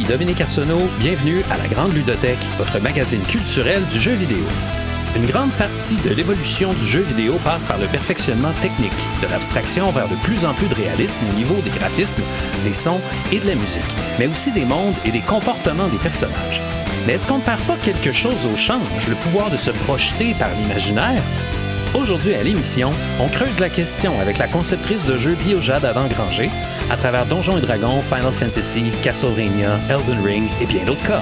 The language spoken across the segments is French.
Dominique Arsenault. Bienvenue à la Grande Ludothèque, votre magazine culturel du jeu vidéo. Une grande partie de l'évolution du jeu vidéo passe par le perfectionnement technique, de l'abstraction vers de plus en plus de réalisme au niveau des graphismes, des sons et de la musique, mais aussi des mondes et des comportements des personnages. Mais est-ce qu'on ne perd pas quelque chose au change, le pouvoir de se projeter par l'imaginaire? Aujourd'hui à l'émission, on creuse la question avec la conceptrice de jeux Biojade Adam Granger à travers Donjons et Dragons, Final Fantasy, Castlevania, Elden Ring et bien d'autres cas.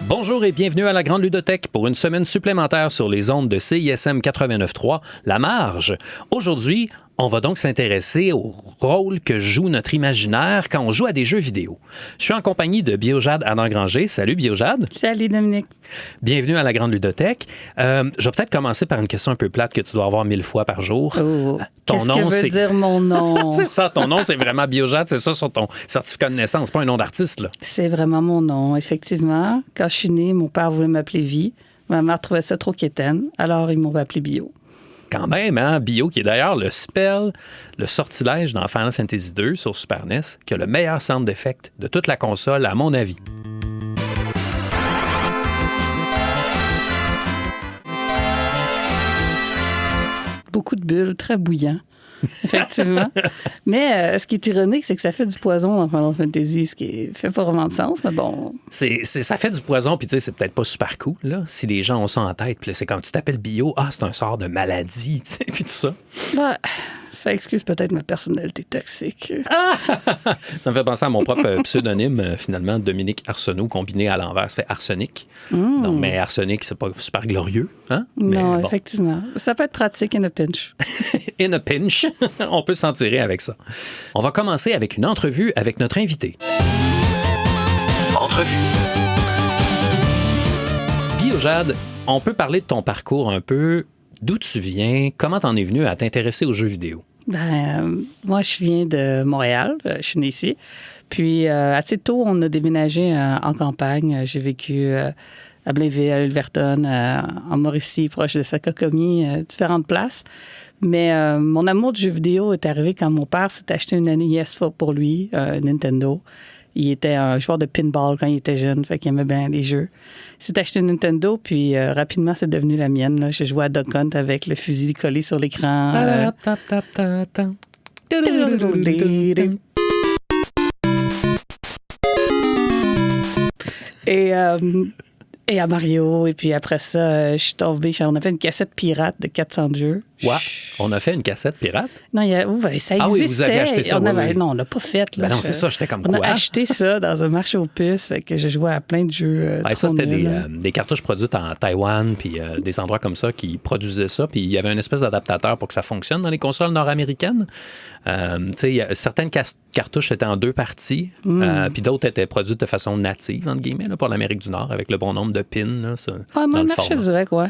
Bonjour et bienvenue à la Grande Ludothèque pour une semaine supplémentaire sur les ondes de CISM 89.3, La Marge. Aujourd'hui, on va donc s'intéresser au rôle que joue notre imaginaire quand on joue à des jeux vidéo. Je suis en compagnie de Biojade Adam Granger. Salut Biojade. Salut Dominique. Bienvenue à la Grande Ludothèque. Je vais peut-être commencer par une question un peu plate que tu dois avoir 1000 fois par jour. Oh, qu'est-ce que veut dire mon nom? C'est ça, ton nom c'est vraiment Biojade, c'est ça sur ton certificat de naissance, pas un nom d'artiste là. C'est vraiment mon nom, effectivement. Quand je suis née, mon père voulait m'appeler Vi. Ma mère trouvait ça trop quétaine, alors ils m'ont appelé Bio. Quand même, hein? Bio, qui est d'ailleurs le spell, le sortilège dans Final Fantasy 2 sur Super NES, qui a le meilleur sound effect de toute la console, à mon avis. Beaucoup de bulles, très bouillant, effectivement. Mais ce qui est ironique, c'est que ça fait du poison dans Final Fantasy, ce qui fait pas vraiment de sens, mais bon. Ça fait du poison, puis tu sais, c'est peut-être pas super cool, là, si les gens ont ça en tête. Puis là, c'est quand tu t'appelles Bio, c'est un sort de maladie, tu sais, puis tout ça. Ouais, ça excuse peut-être ma personnalité toxique. Ça me fait penser à mon propre pseudonyme, finalement, Dominique Arsenault, combiné à l'envers, ça fait arsenic. Donc, mais arsenic, c'est pas super glorieux, hein? Non, mais bon. Effectivement. Ça peut être pratique in a pinch. In a pinch, on peut s'en tirer avec ça. On va commencer avec une entrevue avec notre invité. Entrevue. Biojade, on peut parler de ton parcours un peu. D'où tu viens? Comment t'en es venu à t'intéresser aux jeux vidéo? Moi, je viens de Montréal. Je suis née ici. Puis, assez tôt, on a déménagé en campagne. J'ai vécu à Blainville, à Ulverton, en Mauricie, proche de Sacocomi, différentes places. Mais mon amour du jeu vidéo est arrivé quand mon père s'est acheté une NES pour lui, Nintendo. Il était un joueur de pinball quand il était jeune, fait qu'il aimait bien les jeux. Il s'est acheté une Nintendo, puis rapidement, c'est devenu la mienne. Là. J'ai joué à Duck Hunt avec le fusil collé sur l'écran. Et à Mario. Et puis après ça, je suis tombée. On a fait une cassette pirate de 400 jeux. What? On a fait une cassette pirate? Non, ça existait. Ah oui, vous aviez acheté ça, oui. Non, on l'a pas fait. Là. Ben non, c'est ça, j'étais comme quoi? On a acheté ça dans un marché aux puces, fait que j'ai joué à plein de jeux. Ça, c'était des cartouches produites en Taïwan, puis des endroits comme ça qui produisaient ça, puis il y avait une espèce d'adaptateur pour que ça fonctionne dans les consoles nord-américaines. Certaines cartouches étaient en 2 parties, puis d'autres étaient produites de façon native, entre guillemets, là, pour l'Amérique du Nord, avec le bon nombre de pins. Là, moi, marché direct, ouais.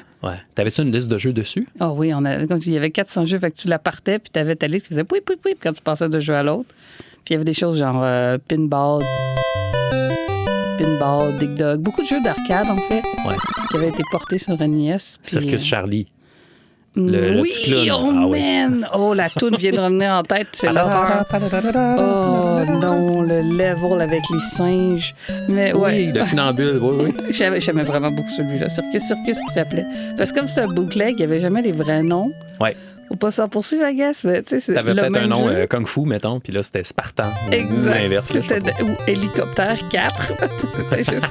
T'avais-tu une liste de jeux dessus? Ah oui, il y avait 400 jeux, fait que tu la partais, puis tu avais ta liste qui faisait pouip, pouip, pouip quand tu passais de jeu à l'autre. Puis il y avait des choses genre pinball, Dig Dug, beaucoup de jeux d'arcade, en fait, qui avaient été portés sur NES. Circus Charlie. Le petit clown. Man! Oh, la toune vient de revenir en tête, c'est l'horreur. Oh non, le level avec les singes. Mais ouais. Oui, le funambule, oui. J'aimais vraiment beaucoup celui-là, Circus qui s'appelait. Parce que comme c'était un bootleg, il n'y avait jamais les vrais noms. Ouais. Faut pas s'en poursuivre, I guess, mais tu sais, t'avais peut-être un nom Kung Fu, mettons, puis là, c'était Spartan. Exact. Ou l'inverse. Ou Hélicoptère 4. C'était juste...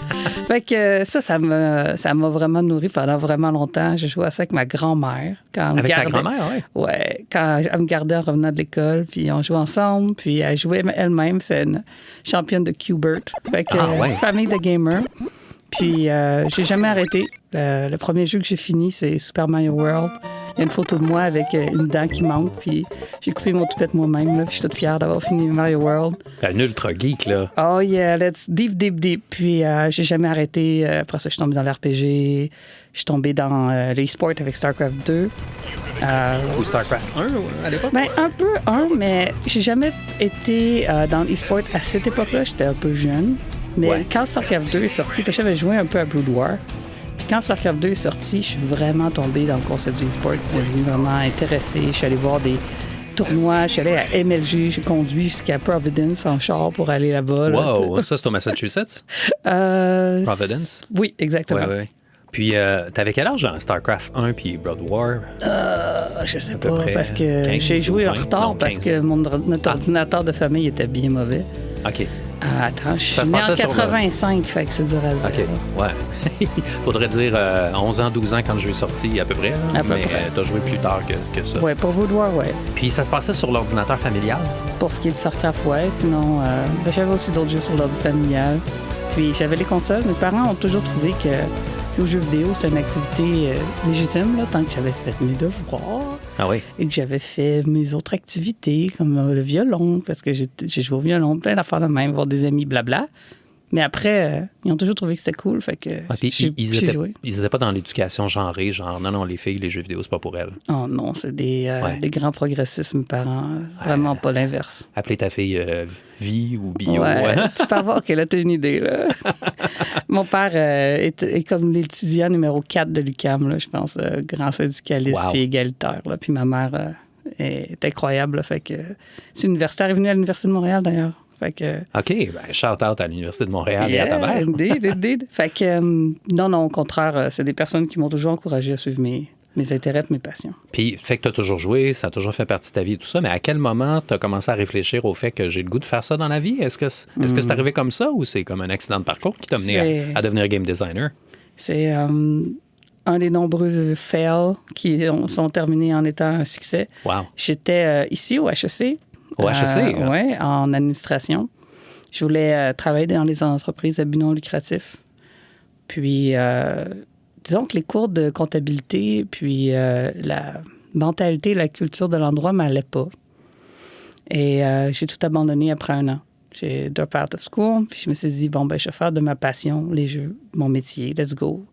Fait que ça m'a vraiment nourri pendant vraiment longtemps. J'ai joué à ça avec ma grand-mère. Avec ta grand-mère, oui? Ouais, quand elle me gardait en revenant de l'école, puis on jouait ensemble, puis elle jouait elle-même. C'est une championne de Q-Bert. Fait que famille de gamers. Puis j'ai jamais arrêté. Le premier jeu que j'ai fini, c'est Super Mario World. Il y a une photo de moi avec une dent qui manque, puis j'ai coupé mon toupette moi-même. Là, puis je suis toute fière d'avoir fini Mario World. Un ultra geek, là. Oh yeah, let's deep. Puis j'ai jamais arrêté. Après ça, je suis tombée dans l'RPG. Je suis tombée dans l'e-sport avec StarCraft 2. Ou StarCraft 1 à l'époque? Ben, un peu mais j'ai jamais été dans l'e-sport à cette époque-là. J'étais un peu jeune. Mais quand StarCraft 2 est sorti, parce que j'avais joué un peu à Brood War. Puis quand StarCraft 2 est sorti, je suis vraiment tombée dans le concept du e-sport. Je suis devenu vraiment intéressée. Je suis allée voir des tournois. Je suis allée à MLG. J'ai conduit jusqu'à Providence en char pour aller là-bas. Wow! Ça, c'est au Massachusetts? Providence? Oui, exactement. Ouais. Puis, t'avais quel âge dans StarCraft 1 puis Brood War? Je sais pas, parce que 15, j'ai joué en 20, retard non, parce que notre ordinateur de famille était bien mauvais. OK. Attends, je suis né en 85, fait que c'est dur à dire. OK, ouais. Faudrait dire 11 ans, 12 ans quand le jeu est sorti, à peu près. À peu mais près. T'as joué plus tard que ça. Ouais, pour Brood War, ouais. Puis ça se passait sur l'ordinateur familial? Pour ce qui est de StarCraft, ouais. Sinon, j'avais aussi d'autres jeux sur l'ordi familial. Puis j'avais les consoles. Mes parents ont toujours trouvé que jouer aux jeux vidéo, c'est une activité légitime, là, tant que j'avais fait mes devoirs. Ah oui? Et que j'avais fait mes autres activités, comme le violon, parce que j'ai joué au violon, plein d'affaires de même, voir des amis, blabla. Mais après, ils ont toujours trouvé que c'était cool, fait que ils étaient pas dans l'éducation genrée, genre non, les filles, les jeux vidéo, c'est pas pour elles. Oh non, c'est des grands progressistes, mes parents. Vraiment pas l'inverse. Appeler ta fille Vie ou Bio. Ouais, tu peux avoir qu'elle a une idée, là. Mon père est comme l'étudiant numéro 4 de l'UQAM, là, je pense, grand syndicaliste puis égalitaire. Là. Puis ma mère est incroyable, là, fait que c'est universitaire. Elle est venue à l'Université de Montréal, d'ailleurs. Fait que, OK, ben shout-out à l'Université de Montréal et à ta mère. Indeed. Fait que, non, au contraire, c'est des personnes qui m'ont toujours encouragé à suivre mes intérêts et mes passions. Puis, fait que tu as toujours joué, ça a toujours fait partie de ta vie et tout ça, mais à quel moment tu as commencé à réfléchir au fait que j'ai le goût de faire ça dans la vie? Est-ce que c'est arrivé comme ça ou c'est comme un accident de parcours qui t'a mené à devenir game designer? C'est un des nombreux fails qui sont terminés en étant un succès. Wow. J'étais ici au HEC. Au HEC? Oui, en administration. Je voulais travailler dans les entreprises à but non lucratif. Puis, disons que les cours de comptabilité, puis la mentalité, la culture de l'endroit ne m'allaient pas. Et j'ai tout abandonné après 1 an. J'ai drop out of school, puis je me suis dit, bon, ben je vais faire de ma passion, les jeux, mon métier, let's go.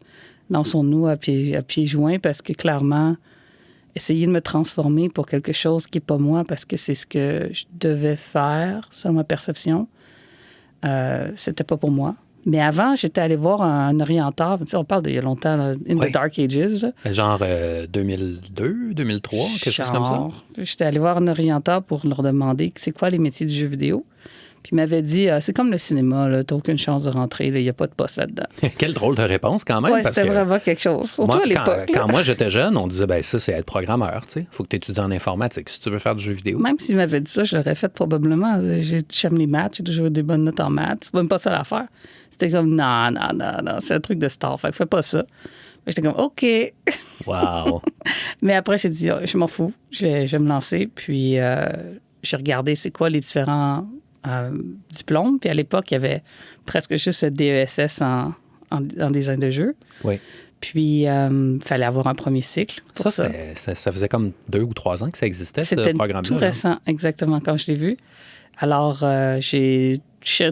Lançons-nous à pieds joints parce que clairement, essayer de me transformer pour quelque chose qui n'est pas moi parce que c'est ce que je devais faire, selon ma perception, c'était pas pour moi. Mais avant, j'étais allée voir un orienteur. Tu sais, on parle d'il y a longtemps, là, the Dark Ages. Là. Genre 2002, 2003, quelque chose comme ça. J'étais allée voir un orienteur pour leur demander c'est quoi les métiers du jeu vidéo. Puis il m'avait dit, c'est comme le cinéma, tu n'as aucune chance de rentrer, il n'y a pas de poste là-dedans. Quelle drôle de réponse quand même. Oui, c'était vraiment quelque chose. Surtout moi, à l'époque. Quand moi j'étais jeune, on disait, ben ça, c'est être programmeur. Il faut que tu étudies en informatique si tu veux faire du jeu vidéo. Même s'il m'avait dit ça, je l'aurais fait probablement. J'aime les maths, j'ai toujours eu des bonnes notes en maths. C'est même pas ça l'affaire. C'était comme, non, c'est un truc de star, fait que fais pas ça. J'étais comme, OK. Wow. Mais après, j'ai dit, je m'en fous, je vais me lancer. Puis j'ai regardé c'est quoi les différents diplômes. Puis à l'époque, il y avait presque juste le DESS en design de jeu. Oui. Puis, il fallait avoir un premier cycle. Ça faisait comme 2 ou 3 ans que ça existait, ce programme-là. C'était tout récent, exactement, quand je l'ai vu. Alors, j'ai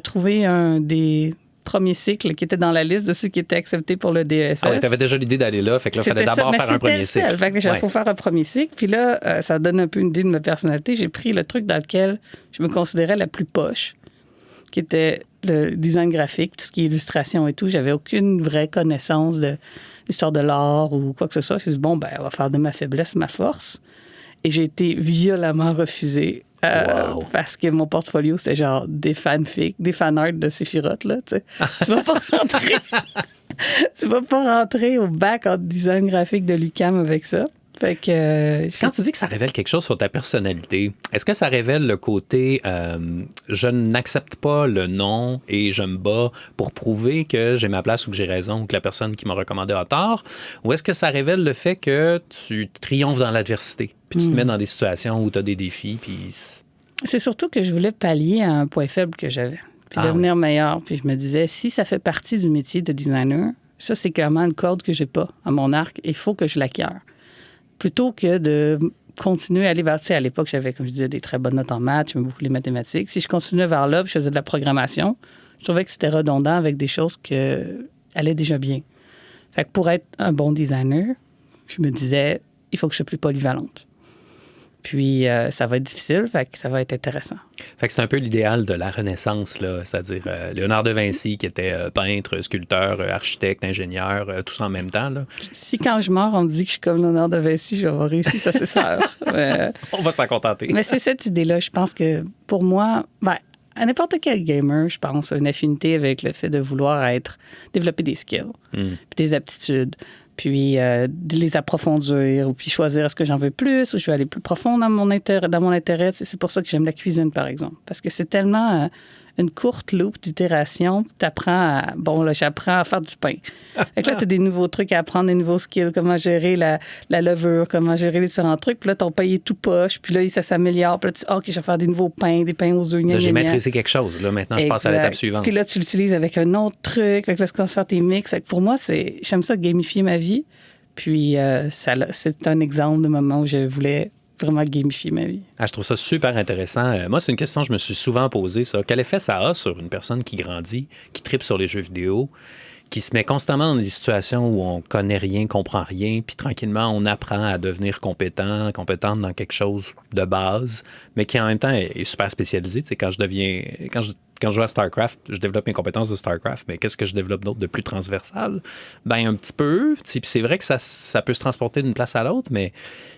trouvé un des premiers cycles qui était dans la liste de ceux qui étaient acceptés pour le DESS. Ah oui, tu avais déjà l'idée d'aller là, fait que là, il fallait d'abord faire un premier cycle. Fait que il faut faire un premier cycle. Puis là, ça donne un peu une idée de ma personnalité. J'ai pris le truc dans lequel je me considérais la plus poche, qui était le design graphique, tout ce qui est illustration et tout. J'avais aucune vraie connaissance de l'histoire de l'art ou quoi que ce soit. Je me suis dit, bon, on va faire de ma faiblesse ma force. Et j'ai été violemment refusée. Parce que mon portfolio, c'était genre des fanfics, des fanarts de Sephiroth, là, tu sais. Tu vas pas rentrer au bac en design graphique de l'UQAM avec ça. Fait que, quand tu dis que ça révèle quelque chose sur ta personnalité, est-ce que ça révèle le côté je n'accepte pas le non et je me bats pour prouver que j'ai ma place ou que j'ai raison ou que la personne qui m'a recommandé a tort? Ou est-ce que ça révèle le fait que tu triomphes dans l'adversité puis tu te mets dans des situations où tu as des défis? Puis... C'est surtout que je voulais pallier à un point faible que j'avais puis devenir meilleur. Puis je me disais, si ça fait partie du métier de designer, ça, c'est clairement une corde que j'ai pas à mon arc. Il faut que je l'acquière. Plutôt que de continuer à aller vers... Tu sais, à l'époque, j'avais, comme je disais, des très bonnes notes en maths, j'aimais beaucoup les mathématiques. Si je continuais vers là, puis je faisais de la programmation, je trouvais que c'était redondant avec des choses qui allaient déjà bien. Fait que pour être un bon designer, je me disais, il faut que je sois plus polyvalente. Puis, ça va être difficile, fait que ça va être intéressant. Fait que c'est un peu l'idéal de la Renaissance, là, c'est-à-dire Léonard de Vinci, qui était peintre, sculpteur, architecte, ingénieur, tout ça en même temps. Là. Si quand je meurs, on me dit que je suis comme Léonard de Vinci, je vais avoir réussi, ça c'est sûr. On va s'en contenter. Mais c'est cette idée-là. Je pense que pour moi, à n'importe quel gamer, je pense, une affinité avec le fait de vouloir développer des skills, puis des aptitudes. Puis de les approfondir, ou puis choisir est-ce que j'en veux plus, ou je vais aller plus profond dans mon intérêt. C'est pour ça que j'aime la cuisine, par exemple. Parce que c'est tellement une courte loupe d'itération. J'apprends à faire du pain. Fait que là, tu as des nouveaux trucs à apprendre, des nouveaux skills, comment gérer la levure, comment gérer les différents trucs. Puis là, ton pain est tout poche, puis là, ça s'améliore. Puis là, tu dis, OK, je vais faire des nouveaux pains, des pains aux œufs. Là, j'ai maîtrisé quelque chose. Là, maintenant, je passe à l'étape suivante. Puis là, tu l'utilises avec un autre truc. Fait que là, tu commences à faire tes mix. Fait que pour moi, j'aime ça, gamifier ma vie. Puis c'est un exemple de moment où je voulais vraiment gamifier ma vie. Je trouve ça super intéressant. Moi, c'est une question que je me suis souvent posée, ça. Quel effet ça a sur une personne qui grandit, qui tripe sur les jeux vidéo, qui se met constamment dans des situations où on connaît rien, comprend rien, puis tranquillement, on apprend à devenir compétente dans quelque chose de base, mais qui en même temps est super spécialisé. Tu sais, quand je joue à StarCraft, je développe mes compétences de StarCraft, mais qu'est-ce que je développe d'autre de plus transversal? Un petit peu. Puis c'est vrai que ça peut se transporter d'une place à l'autre, mais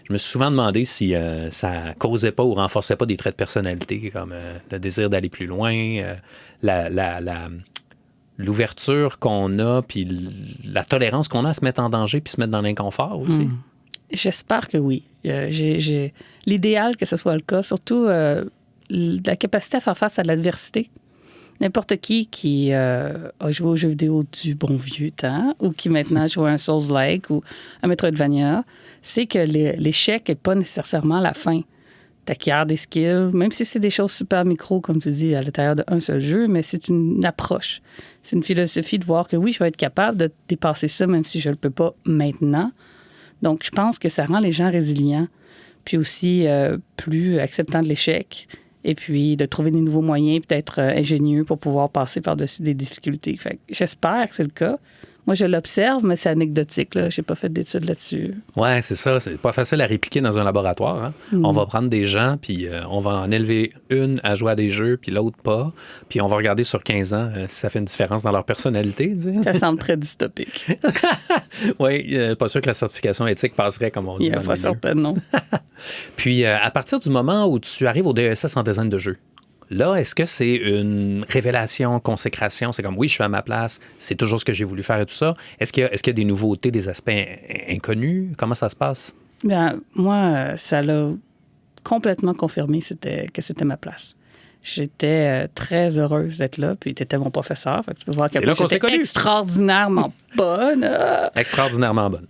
je me suis souvent demandé si ça causait pas ou renforçait pas des traits de personnalité, comme le désir d'aller plus loin, l'ouverture qu'on a, puis la tolérance qu'on a à se mettre en danger puis se mettre dans l'inconfort aussi. J'espère que oui. J'ai l'idéal que ce soit le cas, surtout la capacité à faire face à l'adversité. N'importe qui a joué aux jeux vidéo du bon vieux temps ou qui maintenant joue à un Souls-like ou un Metroidvania, sait que l'échec n'est pas nécessairement la fin. T'acquiers des skills, même si c'est des choses super micro, comme tu dis, à l'intérieur d'un seul jeu, mais c'est une approche. C'est une philosophie de voir que oui, je vais être capable de dépasser ça, même si je ne le peux pas maintenant. Donc, je pense que ça rend les gens résilients, puis aussi plus acceptants de l'échec, et puis de trouver des nouveaux moyens, puis d'être ingénieux pour pouvoir passer par-dessus des difficultés. Fait que j'espère que c'est le cas. Moi, je l'observe, mais c'est anecdotique. Je n'ai pas fait d'études là-dessus. Oui, c'est ça. C'est pas facile à répliquer dans un laboratoire. Hein? On va prendre des gens, puis on va en élever une à jouer à des jeux, puis l'autre pas. Puis on va regarder sur 15 ans si ça fait une différence dans leur personnalité. Ça semble très dystopique. Oui, pas sûr que la certification éthique passerait, comme on dit. Il n'y a pas certainement. Puis, à partir du moment où tu arrives au DESS en design de jeu, là, est-ce que c'est une révélation, consécration? C'est comme, oui, je suis à ma place, c'est toujours ce que j'ai voulu faire et tout ça. Est-ce qu'il y a des nouveautés, des aspects inconnus? Comment ça se passe? Bien, moi, ça l'a complètement confirmé que c'était ma place. J'étais très heureuse d'être là, puis tu étais mon professeur. Fait que tu peux voir que j'étais extraordinairement bonne. Extraordinairement bonne.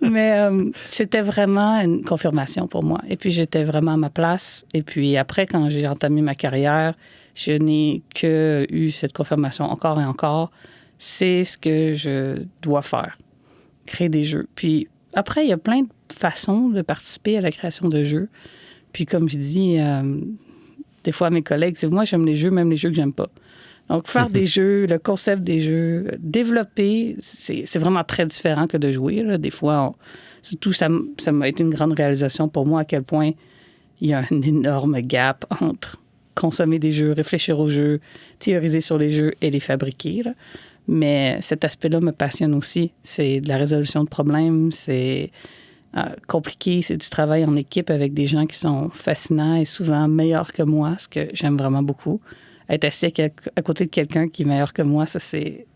Mais c'était vraiment une confirmation pour moi. Et puis, j'étais vraiment à ma place. Et puis, après, quand j'ai entamé ma carrière, je n'ai que eu cette confirmation encore et encore. C'est ce que je dois faire, créer des jeux. Puis, après, il y a plein de façons de participer à la création de jeux. Puis, comme je dis des fois à mes collègues, c'est moi, j'aime les jeux, même les jeux que j'aime pas. Donc, faire des jeux, le concept des jeux, développer, c'est vraiment très différent que de jouer. Là. Des fois, surtout, ça m'a été une grande réalisation pour moi à quel point il y a un énorme gap entre consommer des jeux, réfléchir aux jeux, théoriser sur les jeux et les fabriquer. Là. Mais cet aspect-là me passionne aussi. C'est de la résolution de problèmes, c'est compliqué, c'est du travail en équipe avec des gens qui sont fascinants et souvent meilleurs que moi, ce que j'aime vraiment beaucoup. Être assis à côté de quelqu'un qui est meilleur que moi, ça, c'est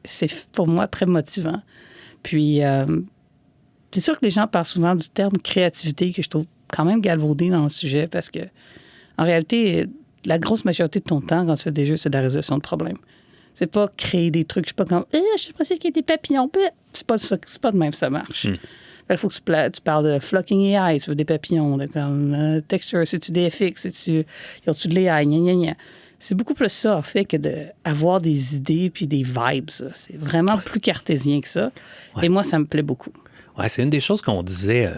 pour moi très motivant. Puis, c'est sûr que les gens parlent souvent du terme créativité, que je trouve quand même galvaudé dans le sujet, parce que, en réalité, la grosse majorité de ton temps, quand tu fais des jeux, c'est de la résolution de problèmes. C'est pas créer des trucs, je suis pas comme, je sais pas s'il y a des papillons. C'est pas de même que ça marche. Il faut que tu parles de flocking AI, tu veux des papillons, comme texture, c'est-tu des FX, y a-tu de l'AI, gna gna gna. C'est beaucoup plus ça, en fait, que d'avoir des idées puis des vibes. Ça. C'est vraiment plus cartésien que ça. Ouais. Et moi, ça me plaît beaucoup. Oui, c'est une des choses qu'on disait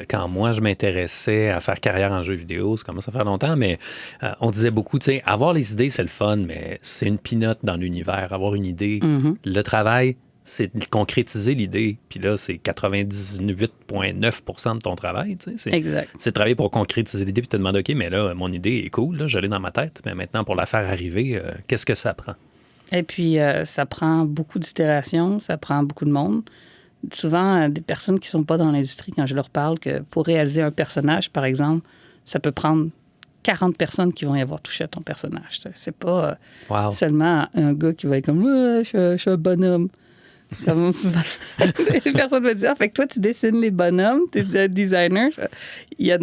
quand moi, je m'intéressais à faire carrière en jeux vidéo. Ça commence à faire longtemps, mais on disait beaucoup, tu sais, avoir les idées, c'est le fun, mais c'est une pinotte dans l'univers. Avoir une idée, le travail, c'est de concrétiser l'idée. Puis là, c'est 98,9% de ton travail. Tu sais. Exact. C'est de travailler pour concrétiser l'idée puis te demander, OK, mais là, mon idée est cool, là, je l'ai dans ma tête, mais maintenant, pour la faire arriver, qu'est-ce que ça prend? Et puis, ça prend beaucoup d'itérations, ça prend beaucoup de monde. Souvent, des personnes qui ne sont pas dans l'industrie, quand je leur parle que pour réaliser un personnage, par exemple, ça peut prendre 40 personnes qui vont y avoir touché à ton personnage. C'est pas seulement un gars qui va être comme « je suis un bonhomme ». Les personnes me disent fait que toi, tu dessines les bonhommes, tu es designer. Il y a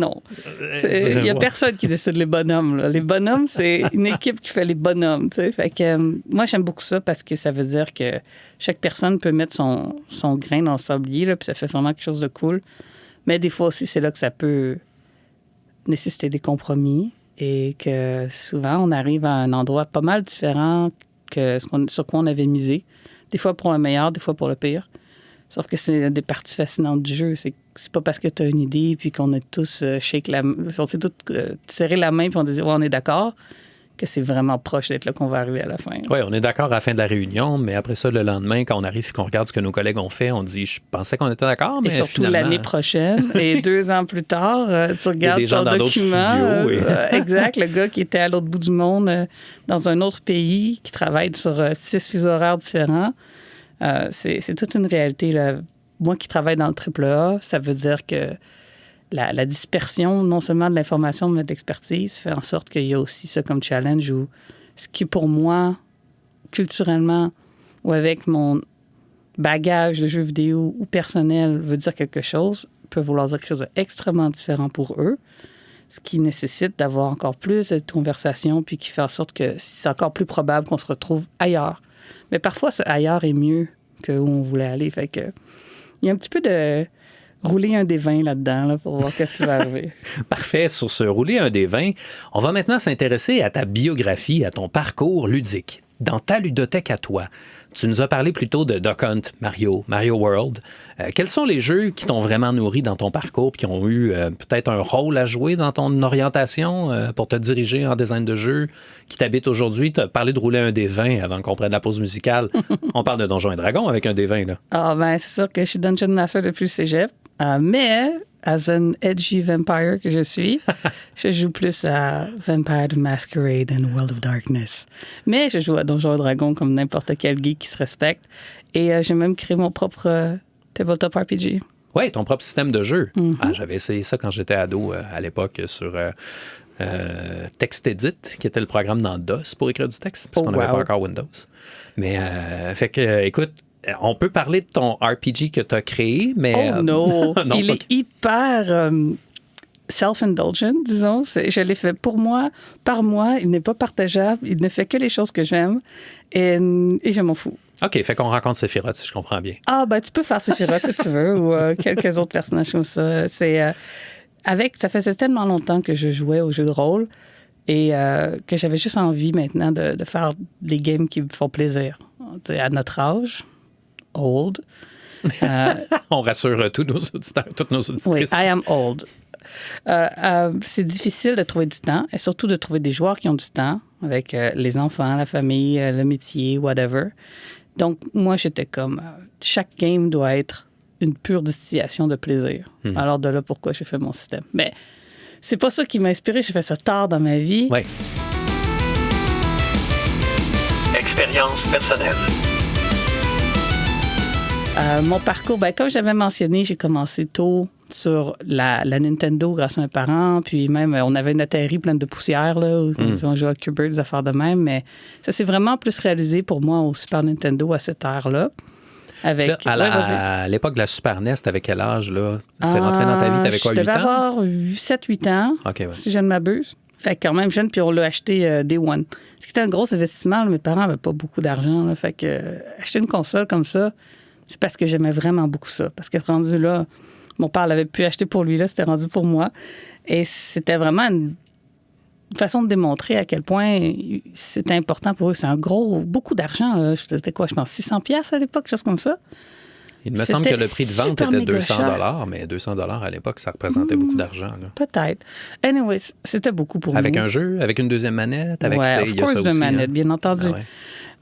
personne qui dessine les bonhommes. Là. Les bonhommes, c'est une équipe qui fait les bonhommes. Tu sais. Fait que, moi, j'aime beaucoup ça parce que ça veut dire que chaque personne peut mettre son grain dans le sablier, là, puis ça fait vraiment quelque chose de cool. Mais des fois aussi, c'est là que ça peut nécessiter des compromis et que souvent, on arrive à un endroit pas mal différent que sur quoi on avait misé. Des fois pour le meilleur, des fois pour le pire. Sauf que c'est une des parties fascinantes du jeu. C'est pas parce que tu as une idée puis qu'on a tous serré la main puis on dit on est d'accord que c'est vraiment proche d'être là qu'on va arriver à la fin. Oui, on est d'accord à la fin de la réunion, mais après ça, le lendemain, quand on arrive et qu'on regarde ce que nos collègues ont fait, on dit je pensais qu'on était d'accord, mais et surtout finalement... l'année prochaine et 2 ans plus tard, tu regardes ton document. Exact, le gars qui était à l'autre bout du monde, dans un autre pays, qui travaille sur 6 fuseaux horaires différents. C'est toute une réalité. Là. Moi qui travaille dans le AAA, ça veut dire que la dispersion, non seulement de l'information, mais de l'expertise, fait en sorte qu'il y a aussi ça comme challenge où ce qui, pour moi, culturellement, ou avec mon bagage de jeux vidéo ou personnel, veut dire quelque chose, peut vouloir dire quelque chose d'extrêmement différent pour eux, ce qui nécessite d'avoir encore plus de conversations, puis qui fait en sorte que c'est encore plus probable qu'on se retrouve ailleurs. Mais parfois, ce ailleurs est mieux que où on voulait aller. Fait que il y a un petit peu de rouler un des 20 là-dedans là, pour voir qu'est-ce qui va arriver. Parfait. Sur ce rouler un des 20, on va maintenant s'intéresser à ta biographie, à ton parcours ludique. Dans ta ludothèque à toi, tu nous as parlé plutôt de Duck Hunt, Mario World. Quels sont les jeux qui t'ont vraiment nourri dans ton parcours, qui ont eu peut-être un rôle à jouer dans ton orientation pour te diriger en design de jeu, qui t'habite aujourd'hui? Tu as parlé de rouler un des 20 avant qu'on prenne la pause musicale. On parle de Donjons et Dragons avec un des 20, là. Ah, ben c'est sûr que je suis Dungeon Master depuis le cégep, mais... as an edgy vampire que je suis, je joue plus à Vampire the Masquerade and World of Darkness. Mais je joue à Donjons et Dragons comme n'importe quel geek qui se respecte. Et j'ai même créé mon propre tabletop RPG. Oui, ton propre système de jeu. Mm-hmm. Ah, j'avais essayé ça quand j'étais ado à l'époque sur TextEdit, qui était le programme dans DOS pour écrire du texte, parce qu'on n'avait pas encore Windows. Mais, fait que, écoute, on peut parler de ton RPG que tu as créé, mais... Oh non! Non, il est hyper self-indulgent, disons. Je l'ai fait pour moi, par moi. Il n'est pas partageable. Il ne fait que les choses que j'aime. Et je m'en fous. OK, fait qu'on rencontre Sephiroth, si je comprends bien. Ah, ben tu peux faire Sephiroth si tu veux, ou quelques autres personnages comme ça. Ça faisait tellement longtemps que je jouais aux jeux de rôle et que j'avais juste envie maintenant de faire des games qui me font plaisir. À notre âge... old. On rassure tous nos auditeurs, toutes nos auditrices. Oui, I am old. C'est difficile de trouver du temps et surtout de trouver des joueurs qui ont du temps avec les enfants, la famille, le métier, whatever. Donc, moi, j'étais comme... chaque game doit être une pure distillation de plaisir. Alors, de là, pourquoi j'ai fait mon système. Mais c'est pas ça qui m'a inspiré. J'ai fait ça tard dans ma vie. Oui. Expérience personnelle. Mon parcours, comme j'avais mentionné, j'ai commencé tôt sur la Nintendo grâce à un parent. Puis même, on avait une Atari pleine de poussière, là, où on jouait à Cubert, des affaires de même. Mais ça s'est vraiment plus réalisé pour moi au Super Nintendo à cette ère-là. Avec, à l'époque de la Super NES, t'avais quel âge, là? C'est rentré dans ta vie, t'avais quoi, 8 ans? Je devais avoir 7-8 ans, si je ne m'abuse. Fait que quand même jeune, puis on l'a acheté Day One. Ce qui était un gros investissement, là, mes parents n'avaient pas beaucoup d'argent. Là, fait que acheter une console comme ça, c'est parce que j'aimais vraiment beaucoup ça. Parce que rendu là, mon père l'avait pu acheter pour lui, là, c'était rendu pour moi. Et c'était vraiment une façon de démontrer à quel point c'était important pour eux. C'est beaucoup d'argent. Là. C'était quoi, je pense, 600$ à l'époque, chose comme ça. Il me semble que le prix de vente était 200$, mais 200$ à l'époque, ça représentait beaucoup d'argent. Là. Peut-être. Anyways, c'était beaucoup pour nous. Avec un jeu, avec une deuxième manette, avec of course, de manette, bien entendu. Ah ouais.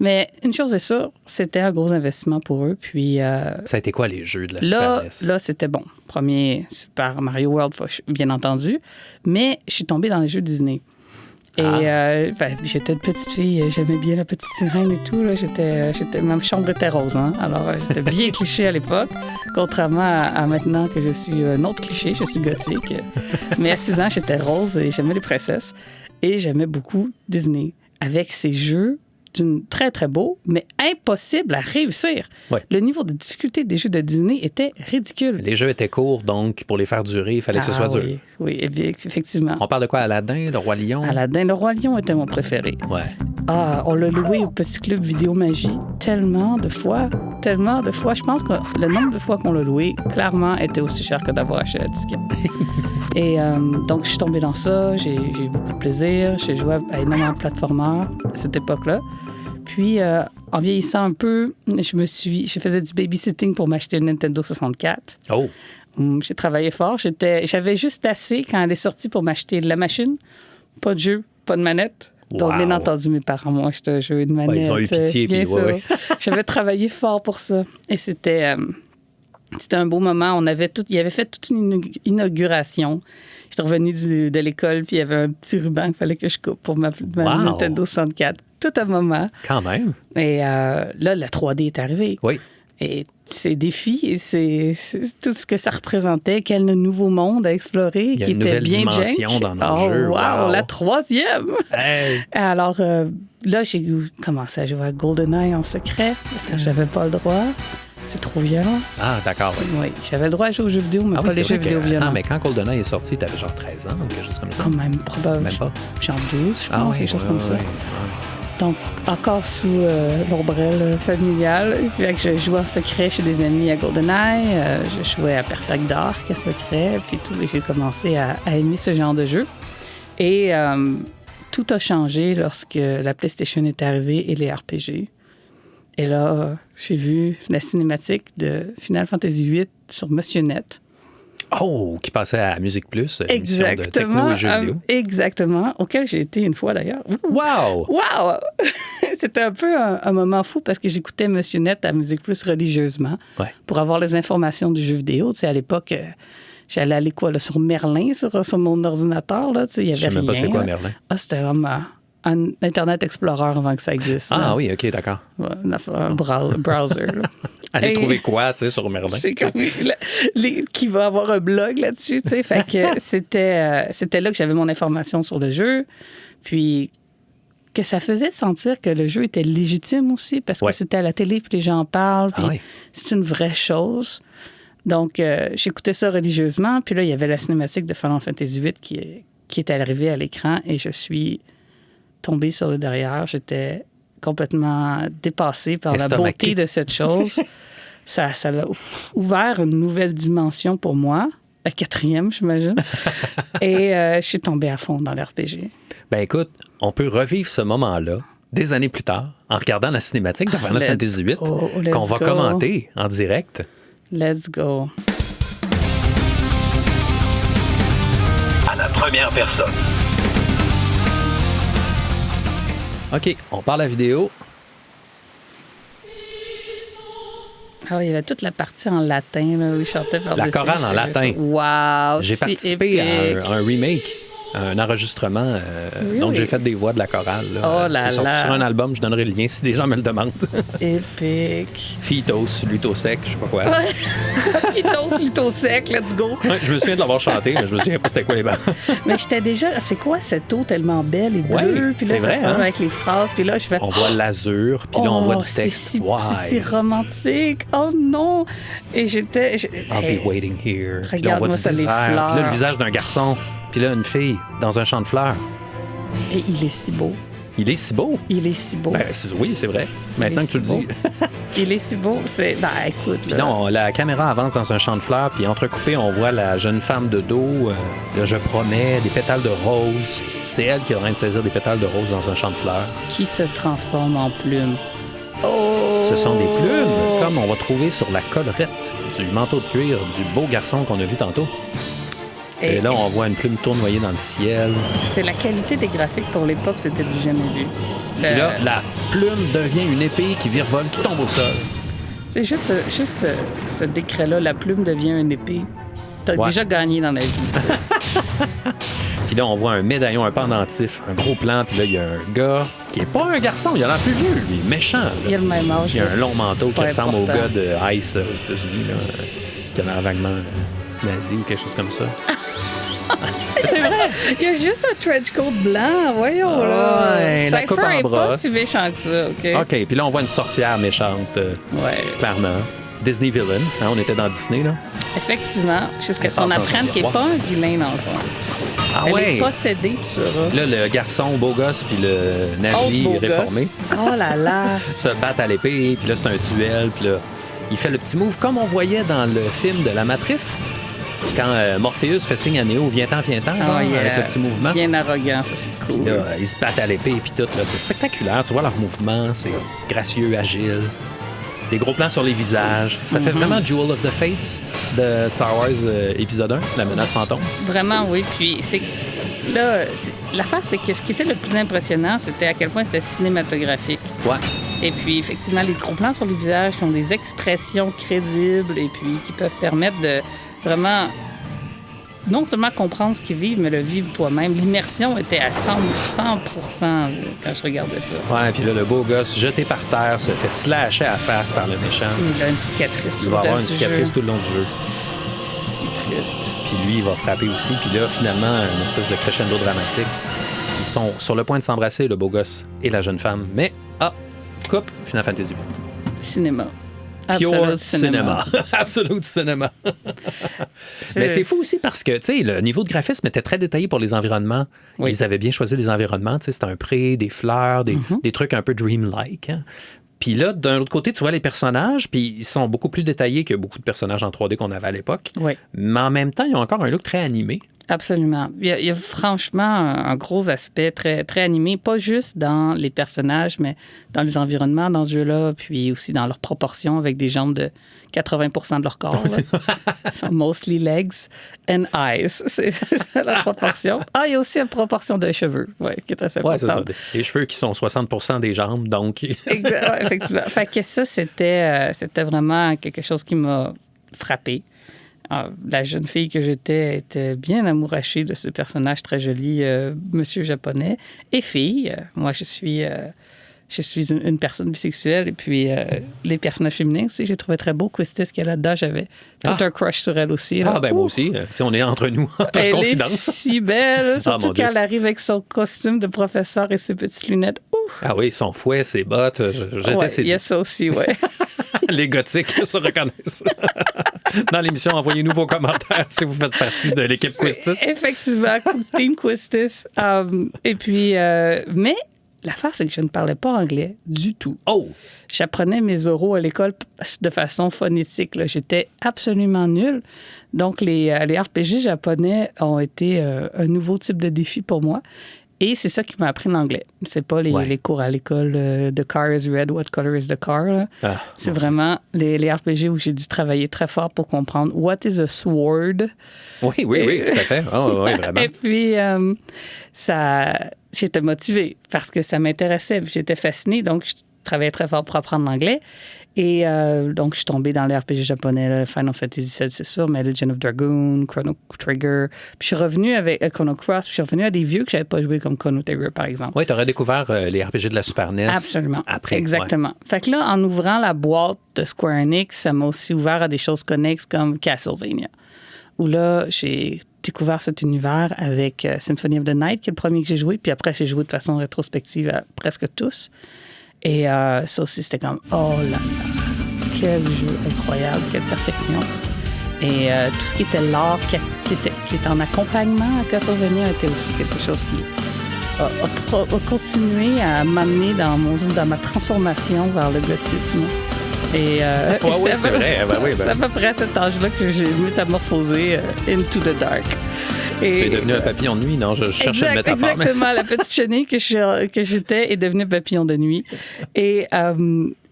Mais une chose est sûre, c'était un gros investissement pour eux. Puis Ça a été quoi les jeux de la Super NES? Là, c'était bon. Premier Super Mario World, bien entendu. Mais je suis tombée dans les jeux Disney. Et j'étais une petite fille, j'aimais bien la petite sirène et tout. Là. Ma chambre était rose. Hein? Alors, j'étais bien cliché à l'époque, contrairement à maintenant que je suis un autre cliché, je suis gothique. Mais à 6 ans, j'étais rose et j'aimais les princesses. Et j'aimais beaucoup Disney, avec ses jeux très, très beaux, mais impossible à réussir. Ouais. Le niveau de difficulté des jeux de Disney était ridicule. Les jeux étaient courts, donc pour les faire durer, il fallait que ce soit dur. Oui, effectivement. On parle de quoi? Aladdin, le Roi Lion? Aladdin, le Roi Lion était mon préféré. Ouais. On l'a loué au Petit Club Vidéo Magie tellement de fois. Je pense que le nombre de fois qu'on l'a loué, clairement, était aussi cher que d'avoir acheté la disquette. Et donc, je suis tombée dans ça. J'ai eu beaucoup de plaisir. J'ai joué à énormément de platformers à cette époque-là. Puis, en vieillissant un peu, je faisais du babysitting pour m'acheter une Nintendo 64. Oh! J'ai travaillé fort. J'avais juste assez quand elle est sortie pour m'acheter la machine. Pas de jeu, pas de manette. Donc, bien entendu, mes parents m'ont acheté un jeu et une manette. Ouais, ils ont eu pitié. Bien puis, sûr. ouais. J'avais travaillé fort pour ça. Et c'était un beau moment. Il avait fait toute une inauguration. J'étais revenue de l'école, puis il y avait un petit ruban qu'il fallait que je coupe pour ma Nintendo 64. Tout un moment. Quand même. Et là, la 3D est arrivée. Oui. Et ces défis, c'est tout ce que ça représentait, quel nouveau monde à explorer, qui était bien jank. Il y a une nouvelle dimension dans nos jeux. Wow, la 3e! Hey. Alors là, j'ai commencé à jouer à GoldenEye en secret, parce que j'avais pas le droit. C'est trop violent. Ah, d'accord, oui. Oui, j'avais le droit à jouer aux jeux vidéo, mais pas les jeux vidéo violents. Non, mais quand GoldenEye est sorti, t'avais genre 13 ans ou quelque chose comme ça? Quand même, probablement. Même pas? Genre 12, je pense, quelque chose comme ça. Ouais. Donc, encore sous l'ombrelle familiale. Puis, je jouais en secret chez des amis à GoldenEye. Je jouais à Perfect Dark, à secret. Puis tout, et j'ai commencé à aimer ce genre de jeu. Et tout a changé lorsque la PlayStation est arrivée et les RPG. Et là, j'ai vu la cinématique de Final Fantasy VIII sur Monsieur Net. Oh, qui passait à Musique Plus, l'émission de techno et jeux vidéo. Exactement, auquel j'ai été une fois d'ailleurs. Wow! Wow! C'était un peu un moment fou parce que j'écoutais Monsieur Net à Musique Plus religieusement pour avoir les informations du jeu vidéo. Tu sais, à l'époque, j'allais aller sur Merlin, sur mon ordinateur. Là, tu sais, il y avait rien. Je sais même pas c'est quoi Merlin. C'était vraiment un Internet Explorer avant que ça existe. Ah oui, OK, d'accord. Un browser. Aller trouver quoi, tu sais, sur Merlin? C'est comme qui va avoir un blog là-dessus, tu sais. Fait que c'était là que j'avais mon information sur le jeu. Puis que ça faisait sentir que le jeu était légitime aussi, parce que c'était à la télé, puis les gens en parlent, puis c'est une vraie chose. Donc, j'écoutais ça religieusement. Puis là, il y avait la cinématique de Final Fantasy VIII qui est arrivée à l'écran, et je suis tombée sur le derrière. J'étais complètement dépassée par la beauté de cette chose. Ça a ouvert une nouvelle dimension pour moi, la 4e, j'imagine. Et je suis tombée à fond dans l'RPG. Ben écoute, on peut revivre ce moment-là des années plus tard en regardant la cinématique de Final Fantasy VIII qu'on va commenter en direct. Let's go. À la première personne. OK, on parle à la vidéo. Ah, il y avait toute la partie en latin, là, où il chantait par-dessus. La chorale en latin. Wow, j'ai participé à un remake, un enregistrement. Donc, j'ai fait des voix de la chorale. Là. Oh là c'est sorti là. sur un album, je donnerai le lien si des gens me le demandent. Épique. Fitos, Lutosec, je sais pas quoi. Fitos, Lutosec, let's go. Ouais, je me souviens de l'avoir chanté, mais je me souviens pas c'était quoi les bandes. Mais j'étais déjà... C'est quoi cette eau tellement belle et bleue? Puis là, c'est vrai, ça se avec les phrases. Puis là, je fais... On voit l'azur, puis là, on voit du texte. C'est si romantique. Oh non! Et j'étais... I'll be waiting here. Regarde-moi ça, les fleurs. Puis là, le visage d'un garçon. Puis là, une fille dans un champ de fleurs. Et il est si beau. Il est si beau. Il est si beau. Ben, oui, c'est vrai. Maintenant que tu le dis. Il est si beau. Ben, écoute. Puis non, la caméra avance dans un champ de fleurs, puis entrecoupé, on voit la jeune femme de dos. Là, je promets, des pétales de rose. C'est elle qui est en train de saisir des pétales de rose dans un champ de fleurs. Qui se transforme en plume. Oh! Ce sont des plumes, comme on va trouver sur la collerette du manteau de cuir du beau garçon qu'on a vu tantôt. Et là, on voit une plume tournoyer dans le ciel. C'est la qualité des graphiques pour l'époque, c'était du jamais vu. Et là, la plume devient une épée qui virevolte, qui tombe au sol. C'est juste ce décret-là, la plume devient une épée. T'as déjà gagné dans la vie. Puis là, on voit un médaillon, un pendentif, un gros plan. Puis là, il y a un gars qui est pas un garçon, il a l'air plus vieux, lui, méchant. Là. Il a le même âge. Il a un long manteau qui ressemble important. au gars de Ice aux États-Unis, là, qui a l'air vaguement nazi ou quelque chose comme ça. C'est vrai! Il y a juste un trench coat blanc, voyons là. Ouais, la coupe en Cypher est pas brosse. si méchant que ça, OK? OK, puis là, on voit une sorcière méchante, Ouais. clairement. Disney villain, hein, on était dans Disney, là. Effectivement, jusqu'à ce Elle qu'on passe dans apprenne un qu'il n'est pas un vilain, dans le fond. Ah Elle ouais! est possédée, tu sauras. Là, le garçon beau gosse puis le nazi Autre beau réformé gosse. Oh là là! se battent à l'épée, puis là, c'est un duel, puis là, il fait le petit move comme on voyait dans le film de La Matrice, quand Morpheus fait signe à Neo, viens-t'en, genre, avec le petit mouvement. Bien arrogant, ça, c'est cool. Là, ils se battent à l'épée, puis tout, là, c'est spectaculaire, tu vois leur mouvement, c'est gracieux, agile. Des gros plans sur les visages. Ça fait vraiment Jewel of the Fates de Star Wars épisode 1, La menace fantôme. Vraiment, oui. Puis, là, l'affaire, c'est que ce qui était le plus impressionnant, c'était à quel point c'était cinématographique. Ouais. Et puis, effectivement, les gros plans sur les visages qui ont des expressions crédibles et puis qui peuvent permettre de vraiment non seulement comprendre ce qu'ils vivent, mais le vivre toi-même. L'immersion était à 100% quand je regardais ça. Ouais, puis là, le beau gosse, jeté par terre, se fait slasher à la face par le méchant. Il a une cicatrice. Il va avoir une cicatrice tout le long du jeu. C'est triste. Puis lui, il va frapper aussi. Puis là, finalement, une espèce de crescendo dramatique. Ils sont sur le point de s'embrasser, le beau gosse et la jeune femme. Mais, coupe, Final Fantasy VIII. Cinéma. Pure Absolute cinéma. Absolute cinéma. Mais c'est fou aussi parce que, tu sais, le niveau de graphisme était très détaillé pour les environnements. Oui. Ils avaient bien choisi les environnements. Tu sais, c'était un pré, des fleurs, des trucs un peu dreamlike. Hein. Puis là, d'un autre côté, tu vois les personnages, puis ils sont beaucoup plus détaillés que beaucoup de personnages en 3D qu'on avait à l'époque. Oui. Mais en même temps, ils ont encore un look très animé. Absolument. Il y a franchement un gros aspect très, très animé, pas juste dans les personnages, mais dans les environnements dans ce jeu-là, puis aussi dans leurs proportions avec des jambes de 80% de leur corps. Là. sont mostly legs and eyes. C'est la proportion. Il y a aussi une proportion de cheveux, qui est assez importante. Oui, c'est ça. Les cheveux qui sont 60% des jambes, donc... Effectivement. Fait que ça, c'était vraiment quelque chose qui m'a frappée. La jeune fille que j'étais était bien amourachée de ce personnage très joli, monsieur japonais. Et fille, moi, je suis une personne bisexuelle. Et puis, les personnages féminins aussi, j'ai trouvé très beau. Quistis, qui est là-dedans, j'avais tout un crush sur elle aussi. Là. Moi aussi. Si on est entre nous, en elle confidence. est si belle, surtout mon quand Dieu. elle arrive avec son costume de professeur et ses petites lunettes. Ah oui, son fouet, ses bottes, j'étais séduit. Il y a ça aussi, oui. Les gothiques se reconnaissent. Dans l'émission, envoyez-nous vos commentaires si vous faites partie de l'équipe Quistis. Effectivement, Team Quistis. Et puis, mais l'affaire, c'est que je ne parlais pas anglais du tout. Oh! J'apprenais mes oraux à l'école de façon phonétique. Là. J'étais absolument nulle. Donc, les RPG japonais ont été un nouveau type de défi pour moi. Et c'est ça qui m'a appris l'anglais. C'est pas les cours à l'école The car is red, what color is the car. Là. C'est vraiment les RPG où j'ai dû travailler très fort pour comprendre what is a sword. Oui, tout à fait. Oh, oui, vraiment. Et puis, j'étais motivée parce que ça m'intéressait. J'étais fascinée, donc je travaillais très fort pour apprendre l'anglais. Et donc, je suis tombée dans les RPG japonais, là, Final Fantasy VII, c'est sûr, mais Legend of Dragoon, Chrono Trigger. Puis je suis revenue avec Chrono Cross, puis je suis revenue à des vieux que je n'avais pas joué comme Chrono Trigger, par exemple. Oui, tu aurais découvert les RPG de la Super NES. Absolument. Après. Exactement. Fait que là, en ouvrant la boîte de Square Enix, ça m'a aussi ouvert à des choses connexes comme Castlevania, où là, j'ai découvert cet univers avec Symphony of the Night, qui est le premier que j'ai joué, puis après, j'ai joué de façon rétrospective à presque tous. Et ça aussi, c'était comme, oh là là, quel jeu incroyable, quelle perfection. Et tout ce qui était l'art, qui était en accompagnement à Castlevania, était aussi quelque chose qui a continué à m'amener dans ma transformation vers le gothisme. Et c'est vrai. C'est à peu près à cet âge-là que j'ai métamorphosé into the dark. Tu es devenu un papillon de nuit, non? Je cherchais une métaphore. Exactement. La petite chenille que j'étais est devenue papillon de nuit. Et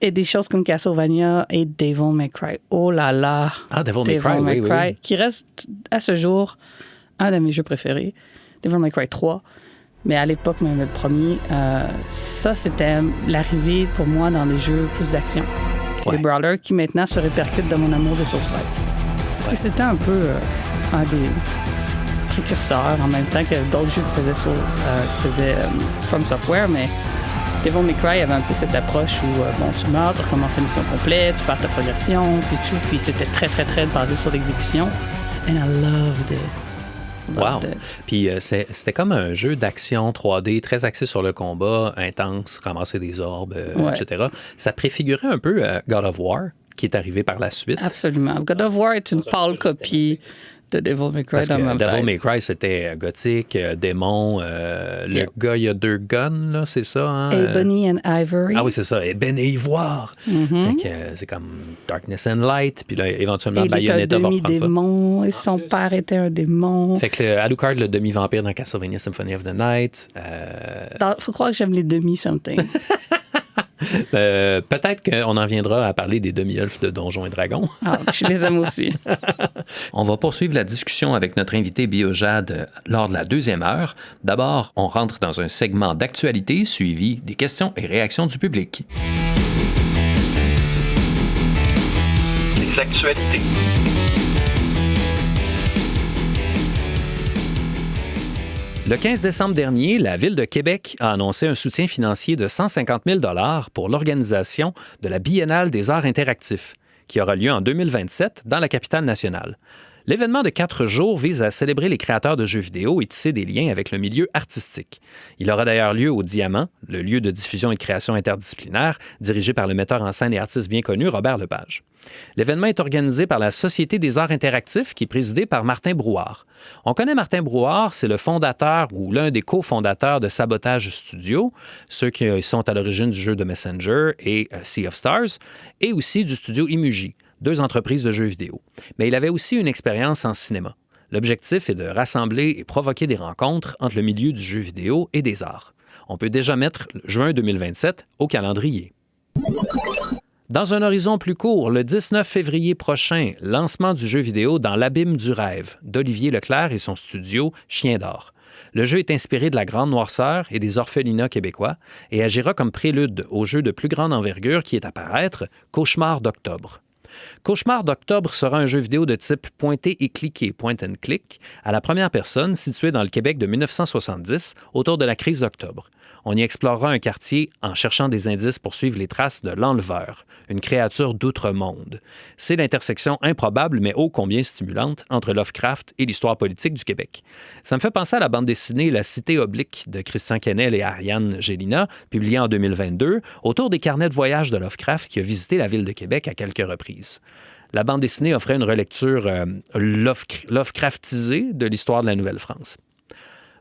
des choses comme Castlevania et Devil May Cry. Oh là là! Ah, Devil May Cry, oui. Qui reste à ce jour un de mes jeux préférés, Devil May Cry 3. Mais à l'époque, même le premier, ça, c'était l'arrivée pour moi dans les jeux plus d'action. Les brawlers qui maintenant se répercutent dans mon amour des Souls-like. Parce que c'était un peu un des précurseurs en même temps que d'autres jeux qui faisaient From Software, mais Devil May Cry avait un peu cette approche où tu meurs, tu recommences la mission complète, tu perds ta progression, puis tout, puis c'était très, très, très basé sur l'exécution. And I loved it. Wow! Puis c'était comme un jeu d'action 3D très axé sur le combat, intense, ramasser des orbes, etc. Ça préfigurait un peu God of War, qui est arrivé par la suite. Absolument. God of War est une pâle copie de Devil May Cry. Parce que Devil May Cry, c'était gothique, démon. Le gars, il y a 2 guns, là, c'est ça? Hein? Ebony and Ivory. Ah oui, c'est ça. Ebony et Ivoire. Fait que c'est comme Darkness and Light. Puis là, éventuellement, Bayonetta va reprendre ça. Démon, et son père était un démon. Fait que Alucard, le demi-vampire dans Castlevania Symphony of the Night. Faut croire que j'aime les demi-something. Peut-être qu'on en viendra à parler des demi-elfes de Donjons et Dragons. Je les aime aussi. On va poursuivre la discussion avec notre invité Biojade lors de la 2e heure. D'abord, on rentre dans un segment d'actualité suivi des questions et réactions du public. Les actualités. Le 15 décembre dernier, la Ville de Québec a annoncé un soutien financier de 150 000 $ pour l'organisation de la Biennale des arts interactifs, qui aura lieu en 2027 dans la capitale nationale. L'événement de 4 jours vise à célébrer les créateurs de jeux vidéo et tisser des liens avec le milieu artistique. Il aura d'ailleurs lieu au Diamant, le lieu de diffusion et de création interdisciplinaire, dirigé par le metteur en scène et artiste bien connu Robert Lepage. L'événement est organisé par la Société des arts interactifs, qui est présidée par Martin Brouard. On connaît Martin Brouard, c'est le fondateur ou l'un des cofondateurs de Sabotage Studio, ceux qui sont à l'origine du jeu de Messenger et Sea of Stars, et aussi du studio Imuji, 2 entreprises de jeux vidéo. Mais il avait aussi une expérience en cinéma. L'objectif est de rassembler et provoquer des rencontres entre le milieu du jeu vidéo et des arts. On peut déjà mettre juin 2027 au calendrier. Dans un horizon plus court, le 19 février prochain, lancement du jeu vidéo Dans l'abîme du rêve d'Olivier Leclerc et son studio Chien d'or. Le jeu est inspiré de la Grande Noirceur et des orphelinats québécois et agira comme prélude au jeu de plus grande envergure qui est à paraître, Cauchemar d'octobre. Cauchemar d'octobre sera un jeu vidéo de type pointer et cliquer, point and click, à la première personne situé dans le Québec de 1970 autour de la crise d'octobre. On y explorera un quartier en cherchant des indices pour suivre les traces de l'Enleveur, une créature d'outre-monde. C'est l'intersection improbable mais ô combien stimulante entre Lovecraft et l'histoire politique du Québec. Ça me fait penser à la bande dessinée La Cité oblique de Christian Quesnel et Ariane Gélina, publiée en 2022, autour des carnets de voyage de Lovecraft qui a visité la ville de Québec à quelques reprises. La bande dessinée offrait une relecture Lovecraftisée de l'histoire de la Nouvelle-France.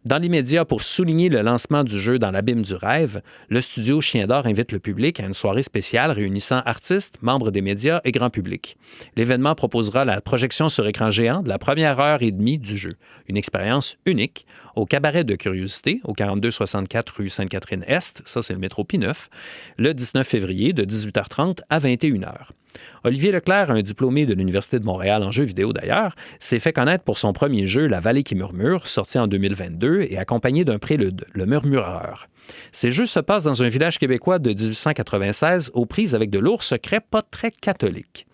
Dans l'immédiat, pour souligner le lancement du jeu Dans l'abîme du rêve, le studio Chien d'or invite le public à une soirée spéciale réunissant artistes, membres des médias et grand public. L'événement proposera la projection sur écran géant de la première heure et demie du jeu, une expérience unique, au Cabaret de Curiosité, au 4264 rue Sainte-Catherine-Est, ça c'est le métro P9, le 19 février de 18h30 à 21h. Olivier Leclerc, un diplômé de l'Université de Montréal en jeux vidéo d'ailleurs, s'est fait connaître pour son premier jeu La Vallée qui murmure, sorti en 2022 et accompagné d'un prélude, Le Murmureur. Ces jeux se passent dans un village québécois de 1896 aux prises avec de lourds secrets pas très catholiques.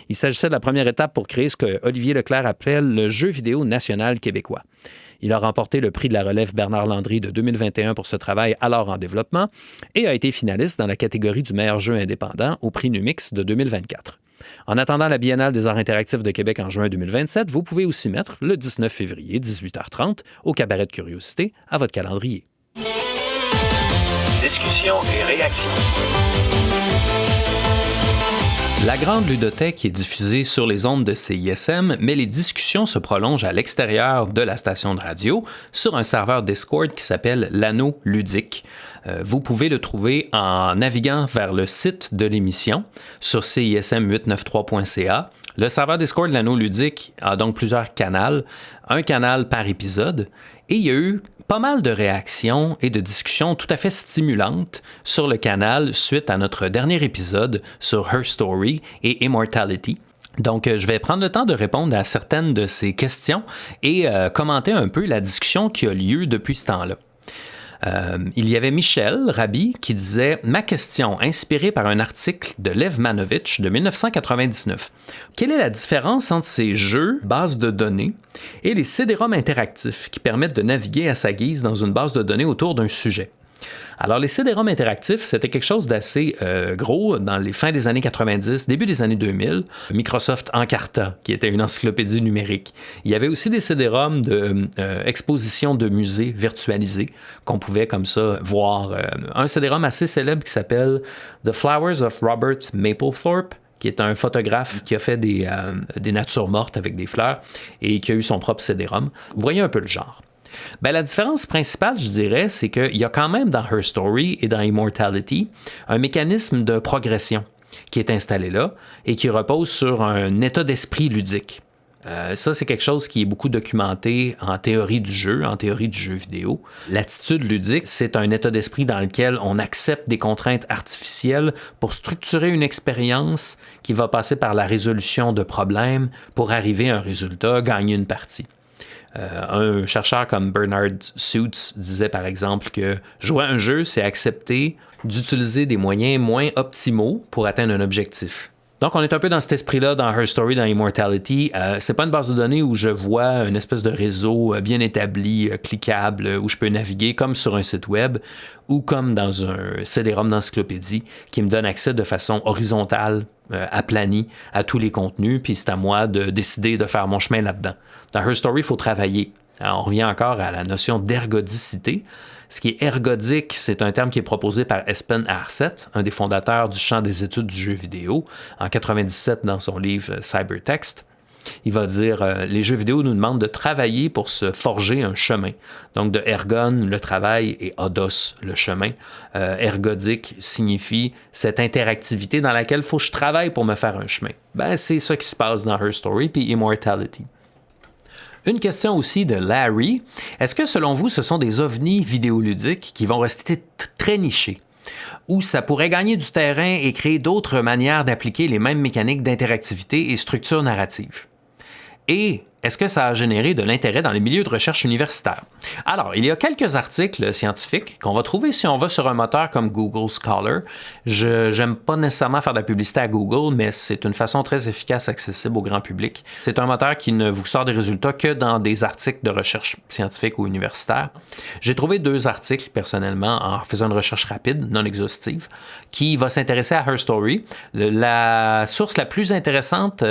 Il s'agissait de la première étape pour créer ce que Olivier Leclerc appelle le jeu vidéo national québécois. Il a remporté le prix de la relève Bernard Landry de 2021 pour ce travail alors en développement et a été finaliste dans la catégorie du meilleur jeu indépendant au prix Numix de 2024. En attendant la Biennale des arts interactifs de Québec en juin 2027, vous pouvez aussi mettre le 19 février, 18h30, au Cabaret de Curiosité à votre calendrier. Discussion et réaction. La Grande Ludothèque est diffusée sur les ondes de CISM, mais les discussions se prolongent à l'extérieur de la station de radio sur un serveur Discord qui s'appelle l'Anneau Ludique. Vous pouvez le trouver en naviguant vers le site de l'émission sur cism893.ca. Le serveur Discord de l'Anneau Ludique a donc plusieurs canaux, un canal par épisode, et il y a eu pas mal de réactions et de discussions tout à fait stimulantes sur le canal suite à notre dernier épisode sur Her Story et Immortality. Donc, je vais prendre le temps de répondre à certaines de ces questions et commenter un peu la discussion qui a lieu depuis ce temps-là. Il y avait Michel Rabi qui disait « Ma question, inspirée par un article de Lev Manovich de 1999. Quelle est la différence entre ces jeux, bases de données, et les CD-ROM interactifs qui permettent de naviguer à sa guise dans une base de données autour d'un sujet? » Alors, les CD-ROM interactifs, c'était quelque chose d'assez gros dans les fins des années 90, début des années 2000. Microsoft Encarta, qui était une encyclopédie numérique. Il y avait aussi des CD-ROM d'exposition de musées virtualisés qu'on pouvait comme ça voir. Un CD-ROM assez célèbre qui s'appelle The Flowers of Robert Mapplethorpe, qui est un photographe qui a fait des natures mortes avec des fleurs et qui a eu son propre CD-ROM. Vous voyez un peu le genre. Ben, la différence principale, je dirais, c'est qu'il y a quand même dans Her Story et dans Immortality un mécanisme de progression qui est installé là et qui repose sur un état d'esprit ludique. Ça, c'est quelque chose qui est beaucoup documenté en théorie du jeu, en théorie du jeu vidéo. L'attitude ludique, c'est un état d'esprit dans lequel on accepte des contraintes artificielles pour structurer une expérience qui va passer par la résolution de problèmes pour arriver à un résultat, gagner une partie. Un chercheur comme Bernard Suits disait par exemple que jouer à un jeu, c'est accepter d'utiliser des moyens moins optimaux pour atteindre un objectif. Donc, on est un peu dans cet esprit-là dans Her Story, dans Immortality. C'est pas une base de données où je vois une espèce de réseau bien établi, cliquable, où je peux naviguer comme sur un site web ou comme dans un CD-ROM d'encyclopédie qui me donne accès de façon horizontale, aplanie à tous les contenus, puis c'est à moi de décider de faire mon chemin là-dedans. Dans Her Story, il faut travailler. Alors, on revient encore à la notion d'ergodicité. Ce qui est ergodique, c'est un terme qui est proposé par Espen Aarseth, un des fondateurs du champ des études du jeu vidéo, en 1997 dans son livre Cybertext. Il va dire les jeux vidéo nous demandent de travailler pour se forger un chemin. Donc de ergon, le travail, et odos, le chemin. Ergodique signifie cette interactivité dans laquelle il faut que je travaille pour me faire un chemin. Ben, c'est ça qui se passe dans Her Story puis Immortality. Une question aussi de Larry. Est-ce que selon vous, ce sont des ovnis vidéoludiques qui vont rester très nichés? Ou ça pourrait gagner du terrain et créer d'autres manières d'appliquer les mêmes mécaniques d'interactivité et structure narrative? Et est-ce que ça a généré de l'intérêt dans les milieux de recherche universitaires? Alors, il y a quelques articles scientifiques qu'on va trouver si on va sur un moteur comme Google Scholar. Je n'aime pas nécessairement faire de la publicité à Google, mais c'est une façon très efficace, accessible au grand public. C'est un moteur qui ne vous sort des résultats que dans des articles de recherche scientifique ou universitaire. J'ai trouvé 2 articles, personnellement, en faisant une recherche rapide, non exhaustive, qui va s'intéresser à Her Story. La source la plus intéressante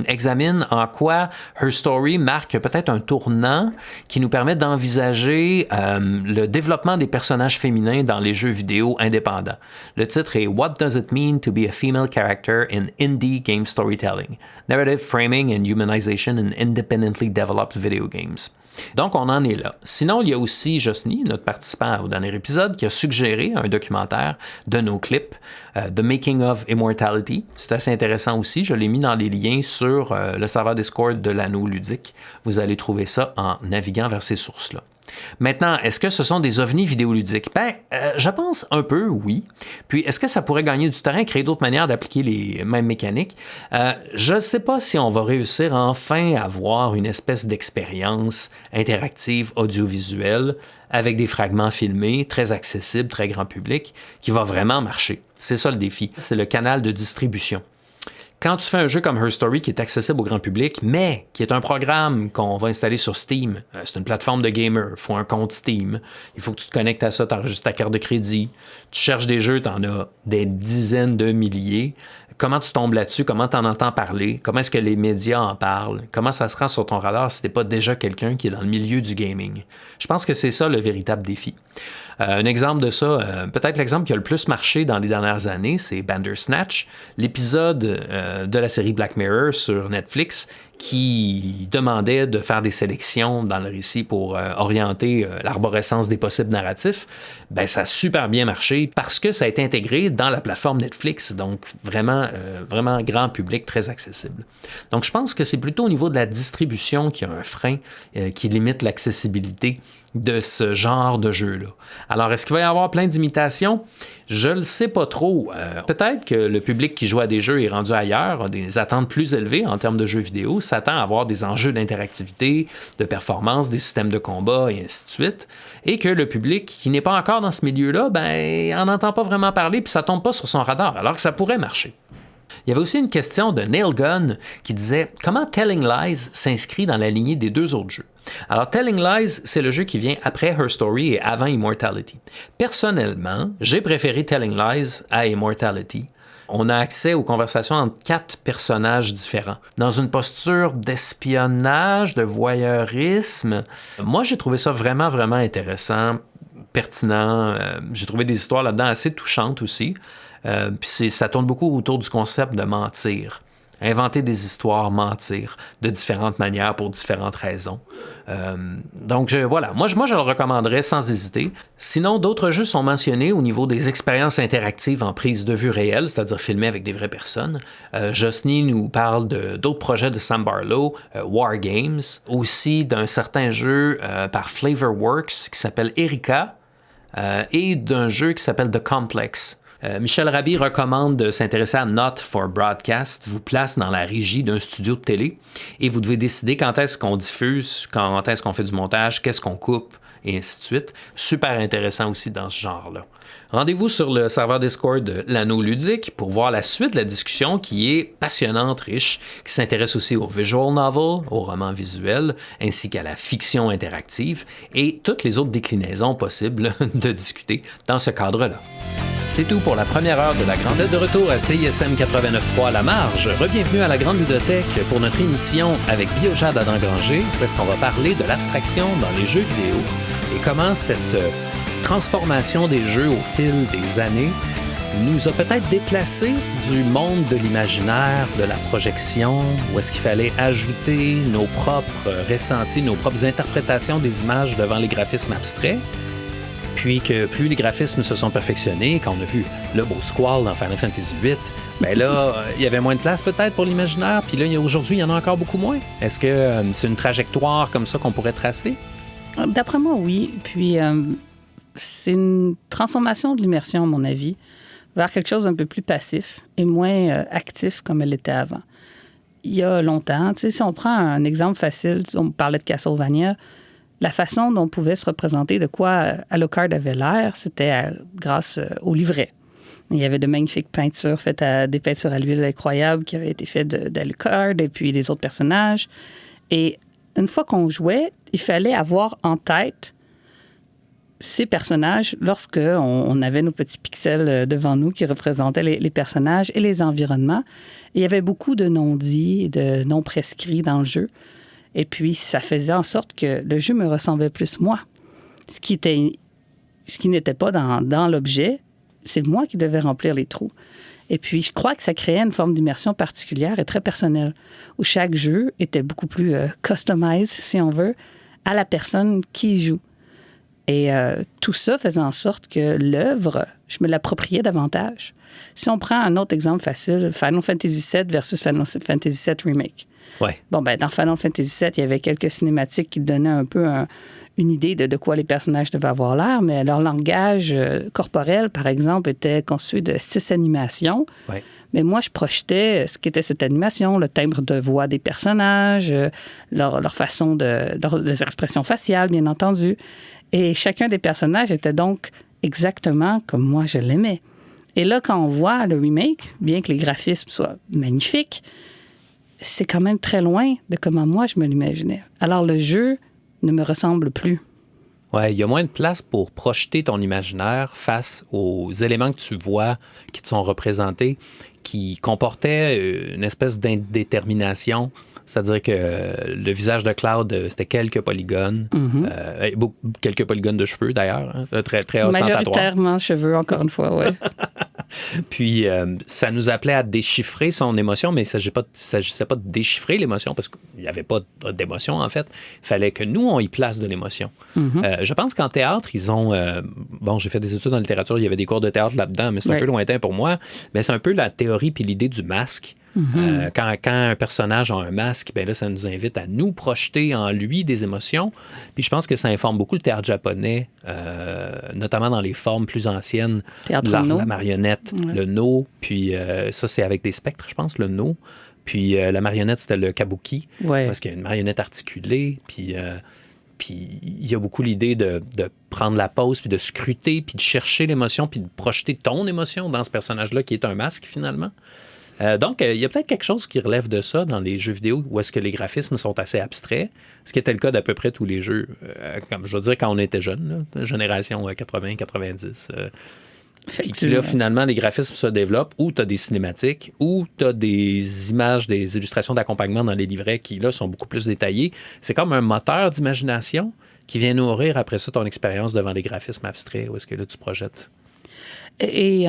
examine en quoi Her Story marque peut-être un tournant qui nous permet d'envisager le développement des personnages féminins dans les jeux vidéo indépendants. Le titre est « What does it mean to be a female character in indie game storytelling? Narrative framing and humanization in independently developed video games ». Donc, on en est là. Sinon, il y a aussi Josny, notre participant au dernier épisode, qui a suggéré un documentaire de nos clips, The Making of Immortality. C'est assez intéressant aussi. Je l'ai mis dans les liens sur le serveur Discord de l'anneau ludique. Vous allez trouver ça en naviguant vers ces sources-là. Maintenant, est-ce que ce sont des ovnis vidéoludiques? Je pense un peu, oui. Puis, est-ce que ça pourrait gagner du terrain, créer d'autres manières d'appliquer les mêmes mécaniques? Je ne sais pas si on va réussir enfin à avoir une espèce d'expérience interactive audiovisuelle avec des fragments filmés, très accessibles, très grand public, qui va vraiment marcher. C'est ça le défi. C'est le canal de distribution. Quand tu fais un jeu comme Her Story qui est accessible au grand public, mais qui est un programme qu'on va installer sur Steam, c'est une plateforme de gamer, il faut un compte Steam, il faut que tu te connectes à ça, tu enregistres ta carte de crédit, tu cherches des jeux, tu en as des dizaines de milliers. Comment tu tombes là-dessus? Comment tu en entends parler? Comment est-ce que les médias en parlent? Comment ça se rend sur ton radar si tu n'es pas déjà quelqu'un qui est dans le milieu du gaming? Je pense que c'est ça le véritable défi. Un exemple de ça, peut-être l'exemple qui a le plus marché dans les dernières années, c'est Bandersnatch, l'épisode de la série Black Mirror sur Netflix qui demandait de faire des sélections dans le récit pour orienter l'arborescence des possibles narratifs. Ben, ça a super bien marché parce que ça a été intégré dans la plateforme Netflix, donc vraiment grand public, très accessible. Donc je pense que c'est plutôt au niveau de la distribution qu'il y a un frein qui limite l'accessibilité de ce genre de jeu-là. Alors, est-ce qu'il va y avoir plein d'imitations? Je ne le sais pas trop. Peut-être que le public qui joue à des jeux est rendu ailleurs, a des attentes plus élevées en termes de jeux vidéo, s'attend à avoir des enjeux d'interactivité, de performance, des systèmes de combat et ainsi de suite, et que le public qui n'est pas encore dans ce milieu-là, en entend pas vraiment parler, puis ça tombe pas sur son radar, alors que ça pourrait marcher. Il y avait aussi une question de Nail Gun qui disait « Comment Telling Lies s'inscrit dans la lignée des deux autres jeux? » Alors, Telling Lies, c'est le jeu qui vient après Her Story et avant Immortality. Personnellement, j'ai préféré Telling Lies à Immortality. On a accès aux conversations entre 4 personnages différents, dans une posture d'espionnage, de voyeurisme. Moi, j'ai trouvé ça vraiment, vraiment intéressant, pertinent. J'ai trouvé des histoires là-dedans assez touchantes aussi. Puis ça tourne beaucoup autour du concept de mentir. Inventer des histoires, mentir, de différentes manières pour différentes raisons. Donc voilà, moi je le recommanderais sans hésiter. Sinon, d'autres jeux sont mentionnés au niveau des expériences interactives en prise de vue réelle, c'est-à-dire filmées avec des vraies personnes. Jocelyne nous parle d'autres projets de Sam Barlow, War Games, aussi d'un certain jeu par Flavorworks qui s'appelle Erika, et d'un jeu qui s'appelle The Complex. Michel Rabhi recommande de s'intéresser à Not for Broadcast, vous place dans la régie d'un studio de télé et vous devez décider quand est-ce qu'on diffuse, quand est-ce qu'on fait du montage, qu'est-ce qu'on coupe et ainsi de suite. Super intéressant aussi dans ce genre-là. Rendez-vous sur le serveur Discord de l'Anneau Ludique pour voir la suite de la discussion qui est passionnante, riche, qui s'intéresse aussi au visual novel, au roman visuel, ainsi qu'à la fiction interactive et toutes les autres déclinaisons possibles de discuter dans ce cadre-là. C'est tout pour la première heure de la Grande. Vous êtes de retour à CISM 89.3 La Marge. Re-bienvenue à la Grande Ludothèque pour notre émission avec Biojade Adam-Granger, où est-ce qu'on va parler de l'abstraction dans les jeux vidéo et comment cette transformation des jeux au fil des années nous a peut-être déplacés du monde de l'imaginaire, de la projection, où est-ce qu'il fallait ajouter nos propres ressentis, nos propres interprétations des images devant les graphismes abstraits. Puis que plus les graphismes se sont perfectionnés, quand on a vu le beau Squall dans Final Fantasy VIII, ben là, il y avait moins de place peut-être pour l'imaginaire, puis là, aujourd'hui, il y en a encore beaucoup moins. Est-ce que c'est une trajectoire comme ça qu'on pourrait tracer? D'après moi, oui. Puis c'est une transformation de l'immersion, à mon avis, vers quelque chose d'un peu plus passif et moins actif comme elle était avant. Il y a longtemps, tu sais, si on prend un exemple facile, on parlait de Castlevania, la façon dont on pouvait se représenter de quoi Alucard avait l'air, c'était grâce au livret. Il y avait de magnifiques peintures faites des peintures à l'huile incroyables qui avaient été faites d'Alucard et puis des autres personnages. Et une fois qu'on jouait, il fallait avoir en tête ces personnages lorsqu'on avait nos petits pixels devant nous qui représentaient les personnages et les environnements. Et il y avait beaucoup de non-dits et de non-prescrits dans le jeu. Et puis, ça faisait en sorte que le jeu me ressemblait plus moi. Ce qui n'était pas dans l'objet, c'est moi qui devais remplir les trous. Et puis, je crois que ça créait une forme d'immersion particulière et très personnelle, où chaque jeu était beaucoup plus customized, si on veut, à la personne qui y joue. Et tout ça faisait en sorte que l'œuvre, je me l'appropriais davantage. Si on prend un autre exemple facile, Final Fantasy VII versus Final Fantasy VII Remake. Ouais. Bon, ben dans Final Fantasy VII, il y avait quelques cinématiques qui donnaient un peu une idée de quoi les personnages devaient avoir l'air, mais leur langage corporel, par exemple, était constitué de 6 animations. Ouais. Mais moi, je projetais ce qu'était cette animation, le timbre de voix des personnages, leur façon leurs expressions faciales, bien entendu. Et chacun des personnages était donc exactement comme moi je l'aimais. Et là, quand on voit le remake, bien que les graphismes soient magnifiques, c'est quand même très loin de comment moi je me l'imaginais. Alors le jeu ne me ressemble plus. Ouais, il y a moins de place pour projeter ton imaginaire face aux éléments que tu vois qui te sont représentés, qui comportaient une espèce d'indétermination. C'est-à-dire que le visage de Cloud, c'était quelques polygones. Mm-hmm. Quelques polygones de cheveux, d'ailleurs. Hein, très, très ostentatoire. Majoritairement cheveux, encore une fois, oui. Puis, ça nous appelait à déchiffrer son émotion, mais il ne s'agissait pas de déchiffrer l'émotion, parce qu'il n'y avait pas d'émotion, en fait. Il fallait que nous, on y place de l'émotion. Je pense qu'en théâtre, ils ont... j'ai fait des études en littérature, il y avait des cours de théâtre là-dedans, mais c'est un peu lointain pour moi. Mais c'est un peu la théorie puis l'idée du masque. Quand un personnage a un masque, ben là, ça nous invite à nous projeter en lui des émotions. Puis je pense que ça informe beaucoup le théâtre japonais, notamment dans les formes plus anciennes. Théâtre l'art de no. la marionnette, le no, puis ça, c'est avec des spectres, je pense, le no. Puis la marionnette, c'était le kabuki, parce qu'il y a une marionnette articulée, puis il y a beaucoup l'idée de prendre la pause, puis de scruter, puis de chercher l'émotion, puis de projeter ton émotion dans ce personnage-là qui est un masque, finalement. Donc, il y a peut-être quelque chose qui relève de ça dans les jeux vidéo, où est-ce que les graphismes sont assez abstraits, ce qui était le cas d'à peu près tous les jeux, comme je veux dire, quand on était jeune, là, génération 80-90. Puis là, finalement, les graphismes se développent, ou tu as des cinématiques, ou tu as des images, des illustrations d'accompagnement dans les livrets qui, là, sont beaucoup plus détaillées. C'est comme un moteur d'imagination qui vient nourrir, après ça, ton expérience devant les graphismes abstraits, où est-ce que là, tu projettes. Et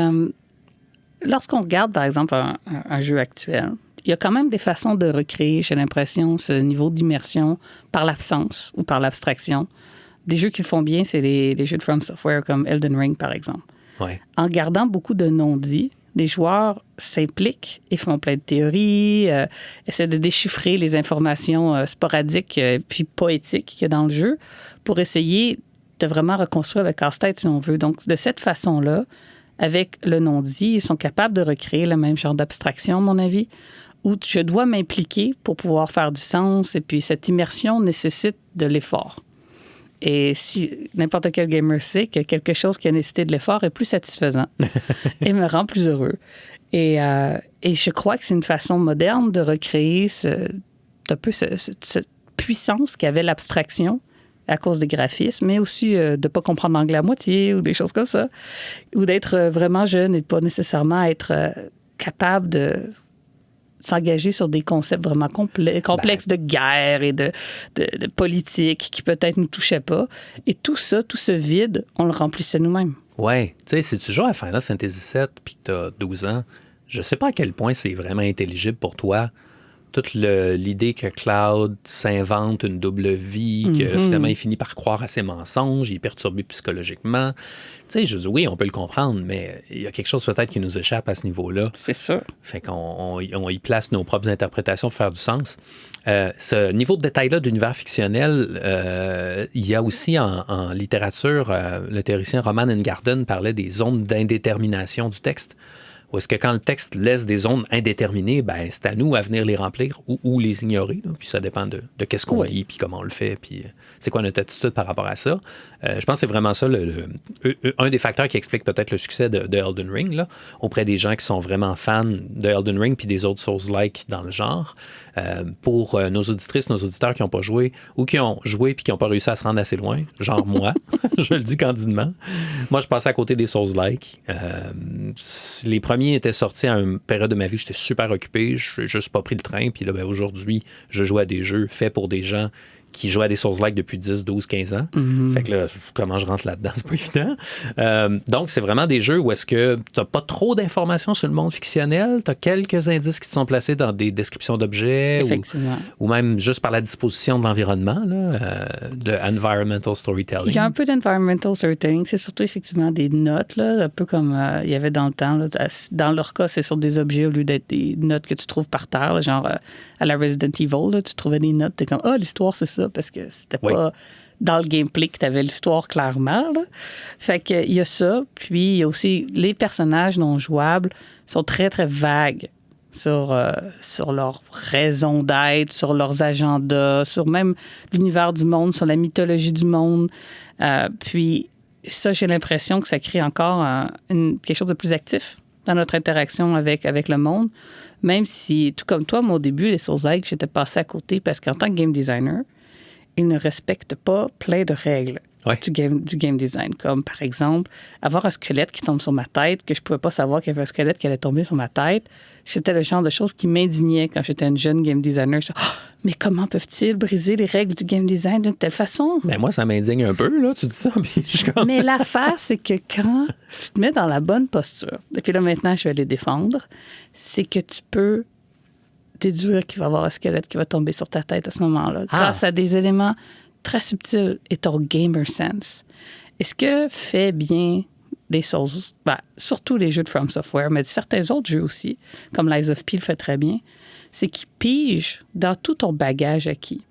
lorsqu'on regarde, par exemple, un jeu actuel, il y a quand même des façons de recréer, j'ai l'impression, ce niveau d'immersion par l'absence ou par l'abstraction. Des jeux qui le font bien, c'est les jeux de From Software comme Elden Ring, par exemple. Ouais. En gardant beaucoup de non-dits, les joueurs s'impliquent et font plein de théories, essaient de déchiffrer les informations sporadiques puis poétiques qu'il y a dans le jeu pour essayer de vraiment reconstruire le casse-tête, si on veut. Donc, de cette façon-là, avec le non-dit, ils sont capables de recréer le même genre d'abstraction, à mon avis, où je dois m'impliquer pour pouvoir faire du sens, et puis cette immersion nécessite de l'effort. Et si n'importe quel gamer sait que quelque chose qui a nécessité de l'effort est plus satisfaisant et me rend plus heureux. Et je crois que c'est une façon moderne de recréer cette puissance qu'avait l'abstraction à cause des graphismes, mais aussi de ne pas comprendre l'anglais à moitié ou des choses comme ça, ou d'être vraiment jeune et de pas nécessairement être capable de s'engager sur des concepts vraiment complexes de guerre et de politique qui peut-être ne nous touchaient pas. Et tout ça, tout ce vide, on le remplissait nous-mêmes. Oui. Tu sais, si tu joues à Final Fantasy VII puis que tu as 12 ans, je sais pas à quel point c'est vraiment intelligible pour toi. Toute l'idée que Cloud s'invente une double vie, que finalement il finit par croire à ses mensonges, il est perturbé psychologiquement. Tu sais, oui, on peut le comprendre, mais il y a quelque chose peut-être qui nous échappe à ce niveau-là. C'est ça. Fait qu'on y place nos propres interprétations pour faire du sens. Ce niveau de détail-là d'univers fictionnel, il y a aussi en littérature, le théoricien Roman Ingarden parlait des zones d'indétermination du texte. Ou est-ce que quand le texte laisse des zones indéterminées, ben c'est à nous à venir les remplir ou les ignorer. Là. Puis ça dépend de qu'est-ce qu'on lit, puis comment on le fait, puis c'est quoi notre attitude par rapport à ça. Je pense que c'est vraiment ça un des facteurs qui explique peut-être le succès de Elden Ring là, auprès des gens qui sont vraiment fans de Elden Ring puis des autres Souls-like dans le genre. Pour nos auditrices, nos auditeurs qui n'ont pas joué ou qui ont joué puis qui n'ont pas réussi à se rendre assez loin, genre moi, je le dis candidement. Moi, je passais à côté des Souls-like. Les premiers étaient sortis à une période de ma vie, j'étais super occupé, je n'ai juste pas pris le train. Puis là, aujourd'hui, je joue à des jeux faits pour des gens qui jouent à des Souls-like depuis 10, 12, 15 ans. Fait que là, comment je rentre là-dedans, c'est pas évident. Donc, c'est vraiment des jeux où est-ce que tu n'as pas trop d'informations sur le monde fictionnel, tu as quelques indices qui te sont placés dans des descriptions d'objets ou même juste par la disposition de l'environnement, de environmental storytelling. Il y a un peu d'environmental storytelling, c'est surtout effectivement des notes, là, un peu comme il y avait dans le temps. Là, dans leur cas, c'est sur des objets au lieu d'être des notes que tu trouves par terre, là, genre à la Resident Evil, là, tu trouvais des notes, t'es comme « Ah, l'histoire, c'est ça », parce que c'était pas dans le gameplay que tu avais l'histoire clairement. Là. Fait qu'il y a ça. Puis il y a aussi les personnages non jouables sont très, très vagues sur leur raison d'être, sur leurs agendas, sur même l'univers du monde, sur la mythologie du monde. Puis ça, j'ai l'impression que ça crée encore quelque chose de plus actif dans notre interaction avec le monde. Même si, tout comme toi, moi, au début, les Souls-like, j'étais passé à côté parce qu'en tant que game designer, ils ne respectent pas plein de règles du game design. Comme, par exemple, avoir un squelette qui tombe sur ma tête, que je ne pouvais pas savoir qu'il y avait un squelette qui allait tomber sur ma tête. C'était le genre de choses qui m'indignait quand j'étais une jeune game designer. Je disais, mais comment peuvent-ils briser les règles du game design d'une telle façon? Ben moi, ça m'indigne un peu, là, tu dis ça. Puis Mais l'affaire, c'est que quand tu te mets dans la bonne posture, et puis là, maintenant, je vais les défendre, c'est que tu peux déduire qu'il va y avoir un squelette qui va tomber sur ta tête à ce moment-là, grâce à des éléments très subtils et ton gamer sense. Et ce que fait bien les Souls, surtout les jeux de From Software, mais certains autres jeux aussi, comme Lies of P le fait très bien, c'est qu'ils pigent dans tout ton bagage acquis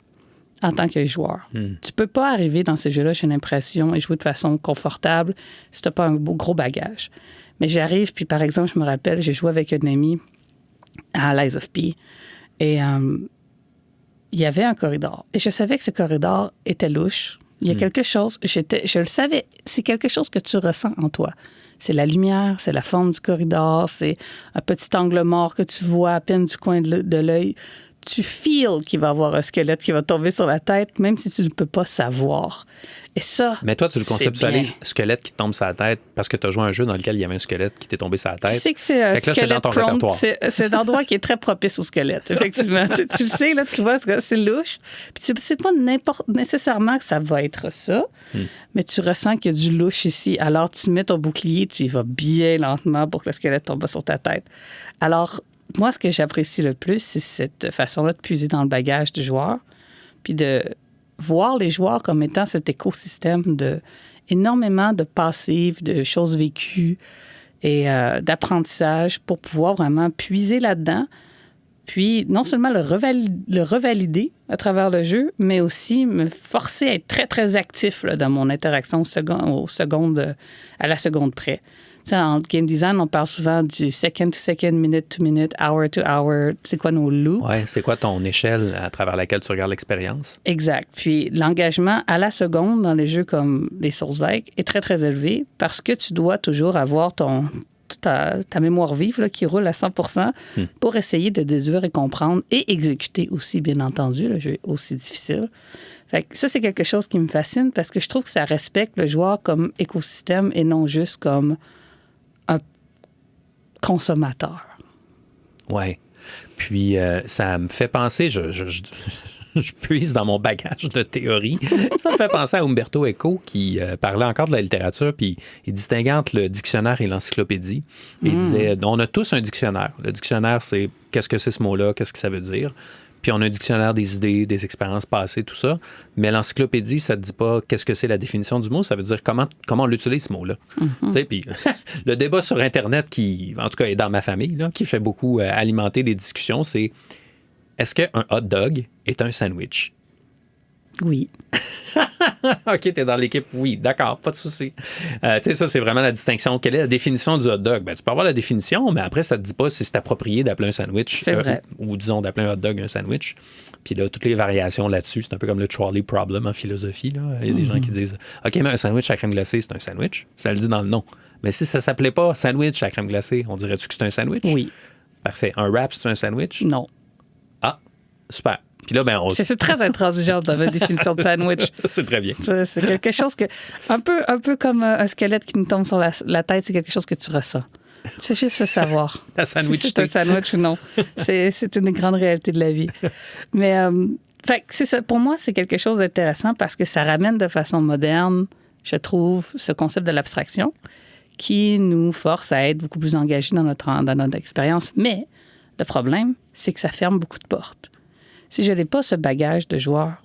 en tant que joueur. Tu peux pas arriver dans ces jeux-là, j'ai l'impression, et jouer de façon confortable si t'as pas un gros bagage. Mais j'arrive, puis par exemple, je me rappelle, j'ai joué avec un ami à Lies of P, et il y avait un corridor. Et je savais que ce corridor était louche. Il y a quelque chose, je le savais, c'est quelque chose que tu ressens en toi. C'est la lumière, c'est la forme du corridor, c'est un petit angle mort que tu vois à peine du coin de l'œil. Tu feels qu'il va y avoir un squelette qui va tomber sur la tête, même si tu ne peux pas savoir. Et ça, mais toi, tu le conceptualises, squelette qui te tombe sur la tête, parce que tu as joué à un jeu dans lequel il y avait un squelette qui t'est tombé sur la tête. Tu sais que c'est un squelette prone, c'est un endroit qui est très propice au squelette, effectivement. tu le sais, là, tu vois, c'est louche. Puis c'est pas nécessairement que ça va être ça, mais tu ressens qu'il y a du louche ici. Alors, tu mets ton bouclier, tu y vas bien lentement pour que le squelette tombe sur ta tête. Alors, moi, ce que j'apprécie le plus, c'est cette façon-là de puiser dans le bagage du joueur, puis de voir les joueurs comme étant cet écosystème de énormément de passifs, de choses vécues et d'apprentissage pour pouvoir vraiment puiser là-dedans, puis non seulement le revalider à travers le jeu, mais aussi me forcer à être très, très actif là, dans mon interaction à la seconde près. T'sais, en game design, on parle souvent du second to second, minute to minute, hour to hour. C'est quoi nos loops? Oui, c'est quoi ton échelle à travers laquelle tu regardes l'expérience? Exact. Puis l'engagement à la seconde dans les jeux comme les Souls-like est très, très élevé parce que tu dois toujours avoir ta mémoire vive là, qui roule à 100% pour essayer de déduire et comprendre et exécuter aussi, bien entendu. Le jeu est aussi difficile. Fait que ça, c'est quelque chose qui me fascine parce que je trouve que ça respecte le joueur comme écosystème et non juste comme un consommateur. Oui. Puis, ça me fait penser, je puise dans mon bagage de théorie, ça me fait penser à Umberto Eco qui parlait encore de la littérature, puis il distinguait entre le dictionnaire et l'encyclopédie. Il disait, on a tous un dictionnaire. Le dictionnaire, c'est qu'est-ce que c'est ce mot-là, qu'est-ce que ça veut dire. Puis on a un dictionnaire des idées, des expériences passées, tout ça. Mais l'encyclopédie, ça ne te dit pas qu'est-ce que c'est la définition du mot. Ça veut dire comment on l'utilise, ce mot-là. Tu sais, puis le débat sur Internet, qui, en tout cas, est dans ma famille, là, qui fait beaucoup alimenter les discussions, c'est est-ce qu'un hot dog est un sandwich? Oui. OK, t'es dans l'équipe. Oui, d'accord, pas de souci. Tu sais, ça, c'est vraiment la distinction. Quelle est la définition du hot dog? Ben, tu peux avoir la définition, mais après, ça te dit pas si c'est approprié d'appeler un sandwich. C'est vrai. Ou disons, d'appeler un hot dog un sandwich. Puis là, toutes les variations là-dessus, c'est un peu comme le trolley problem en philosophie. Là. Il y a des gens qui disent OK, mais un sandwich à crème glacée, c'est un sandwich. Ça le dit dans le nom. Mais si ça s'appelait pas sandwich à crème glacée, on dirait-tu que c'est un sandwich? Oui. Parfait. Un wrap, c'est un sandwich? Non. Ah, super. Puis là, ben, c'est très intransigeant dans la définition de sandwich. C'est très bien. C'est quelque chose que... Un peu comme un squelette qui nous tombe sur la tête, c'est quelque chose que tu ressens. Tu sais juste le savoir. La sandwich. Si c'est un sandwich ou non. C'est une grande réalité de la vie. Mais fait, c'est ça. Pour moi, c'est quelque chose d'intéressant parce que ça ramène de façon moderne, je trouve, ce concept de l'abstraction qui nous force à être beaucoup plus engagés dans notre expérience. Mais le problème, c'est que ça ferme beaucoup de portes. Si je n'ai pas ce bagage de joueur,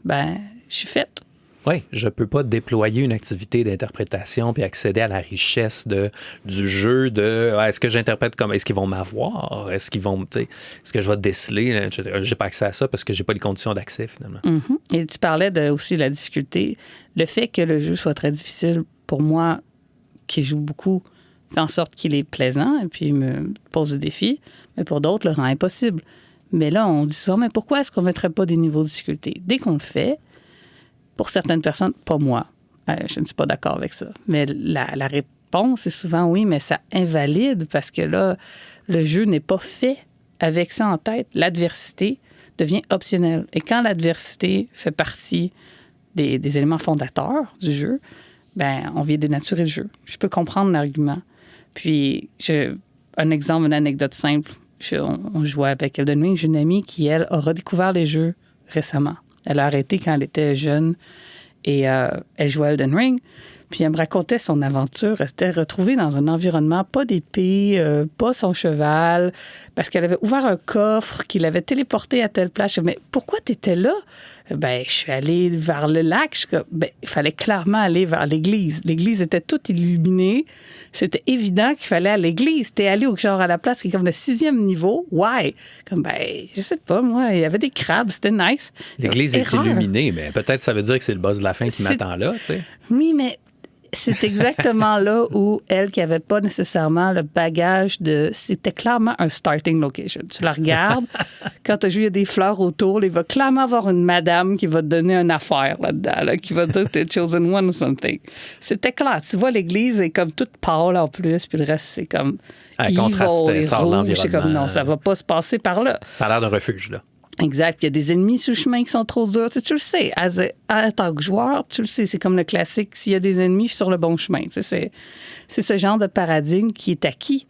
ben, je suis faite. Oui, je ne peux pas déployer une activité d'interprétation puis accéder à la richesse du jeu est-ce que j'interprète comme est-ce qu'ils vont m'avoir, est-ce que je vais déceler, etc. J'ai pas accès à ça parce que j'ai pas les conditions d'accès finalement. Mm-hmm. Et tu parlais aussi de la difficulté. Le fait que le jeu soit très difficile, pour moi, qui joue beaucoup, fait en sorte qu'il est plaisant et puis me pose des défis, mais pour d'autres, le rend impossible. Mais là, on dit souvent, mais pourquoi est-ce qu'on ne mettrait pas des niveaux de difficulté? Dès qu'on le fait, pour certaines personnes, pas moi, je ne suis pas d'accord avec ça. Mais la réponse est souvent oui, mais ça invalide parce que là, le jeu n'est pas fait avec ça en tête. L'adversité devient optionnelle. Et quand l'adversité fait partie des éléments fondateurs du jeu, ben on vient dénaturer le jeu. Je peux comprendre l'argument. Puis, un exemple, une anecdote simple. On jouait avec Elden Ring. J'ai une amie qui, elle, a redécouvert les jeux récemment. Elle a arrêté quand elle était jeune et elle jouait à Elden Ring. Puis elle me racontait son aventure. Elle s'était retrouvée dans un environnement, pas d'épée, pas son cheval, parce qu'elle avait ouvert un coffre, qu'il avait téléporté à telle place. Je dis, mais pourquoi tu étais là? Ben, je suis allée vers le lac. Il fallait clairement aller vers l'église. L'église était toute illuminée. C'était évident qu'il fallait à l'église. T'es allé genre à la place qui est comme le 6e niveau. Why? Comme, je sais pas, moi, il y avait des crabes. C'était nice. L'église est illuminée, mais peut-être ça veut dire que c'est le boss de la fin qui m'attend là, tu sais. Oui, mais c'est exactement là où elle, qui n'avait pas nécessairement le bagage de... C'était clairement un starting location. Tu la regardes, quand tu joues, il y a des fleurs autour, il va clairement avoir une madame qui va te donner une affaire là-dedans, là, qui va dire que tu es chosen one or something. C'était clair. Tu vois, l'église est comme toute pâle en plus, puis le reste, c'est comme contraste, evil et sort de rouge. l'environnement. C'est comme, non, ça va pas se passer par là. Ça a l'air d'un refuge, là. Exact. Puis il y a des ennemis sur le chemin qui sont trop durs. Tu le sais. En tant que joueur, tu le sais. C'est comme le classique. S'il y a des ennemis, je suis sur le bon chemin. C'est ce genre de paradigme qui est acquis.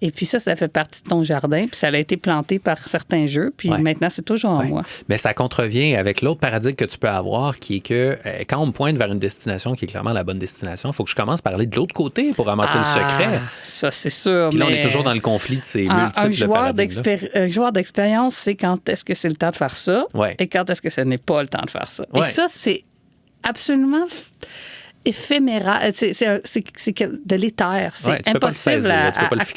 Et puis ça fait partie de ton jardin. Puis ça a été planté par certains jeux. Puis maintenant, c'est toujours en moi. Mais ça contrevient avec l'autre paradigme que tu peux avoir, qui est que quand on me pointe vers une destination qui est clairement la bonne destination, il faut que je commence par aller de l'autre côté pour ramasser le secret. Ça, c'est sûr. Puis là, on est toujours dans le conflit de ces multiples paradigmes-là. Un joueur d'expérience, c'est quand est-ce que c'est le temps de faire ça et quand est-ce que ce n'est pas le temps de faire ça. Et ça, c'est absolument... éphéméral, c'est de l'éther. C'est impossible à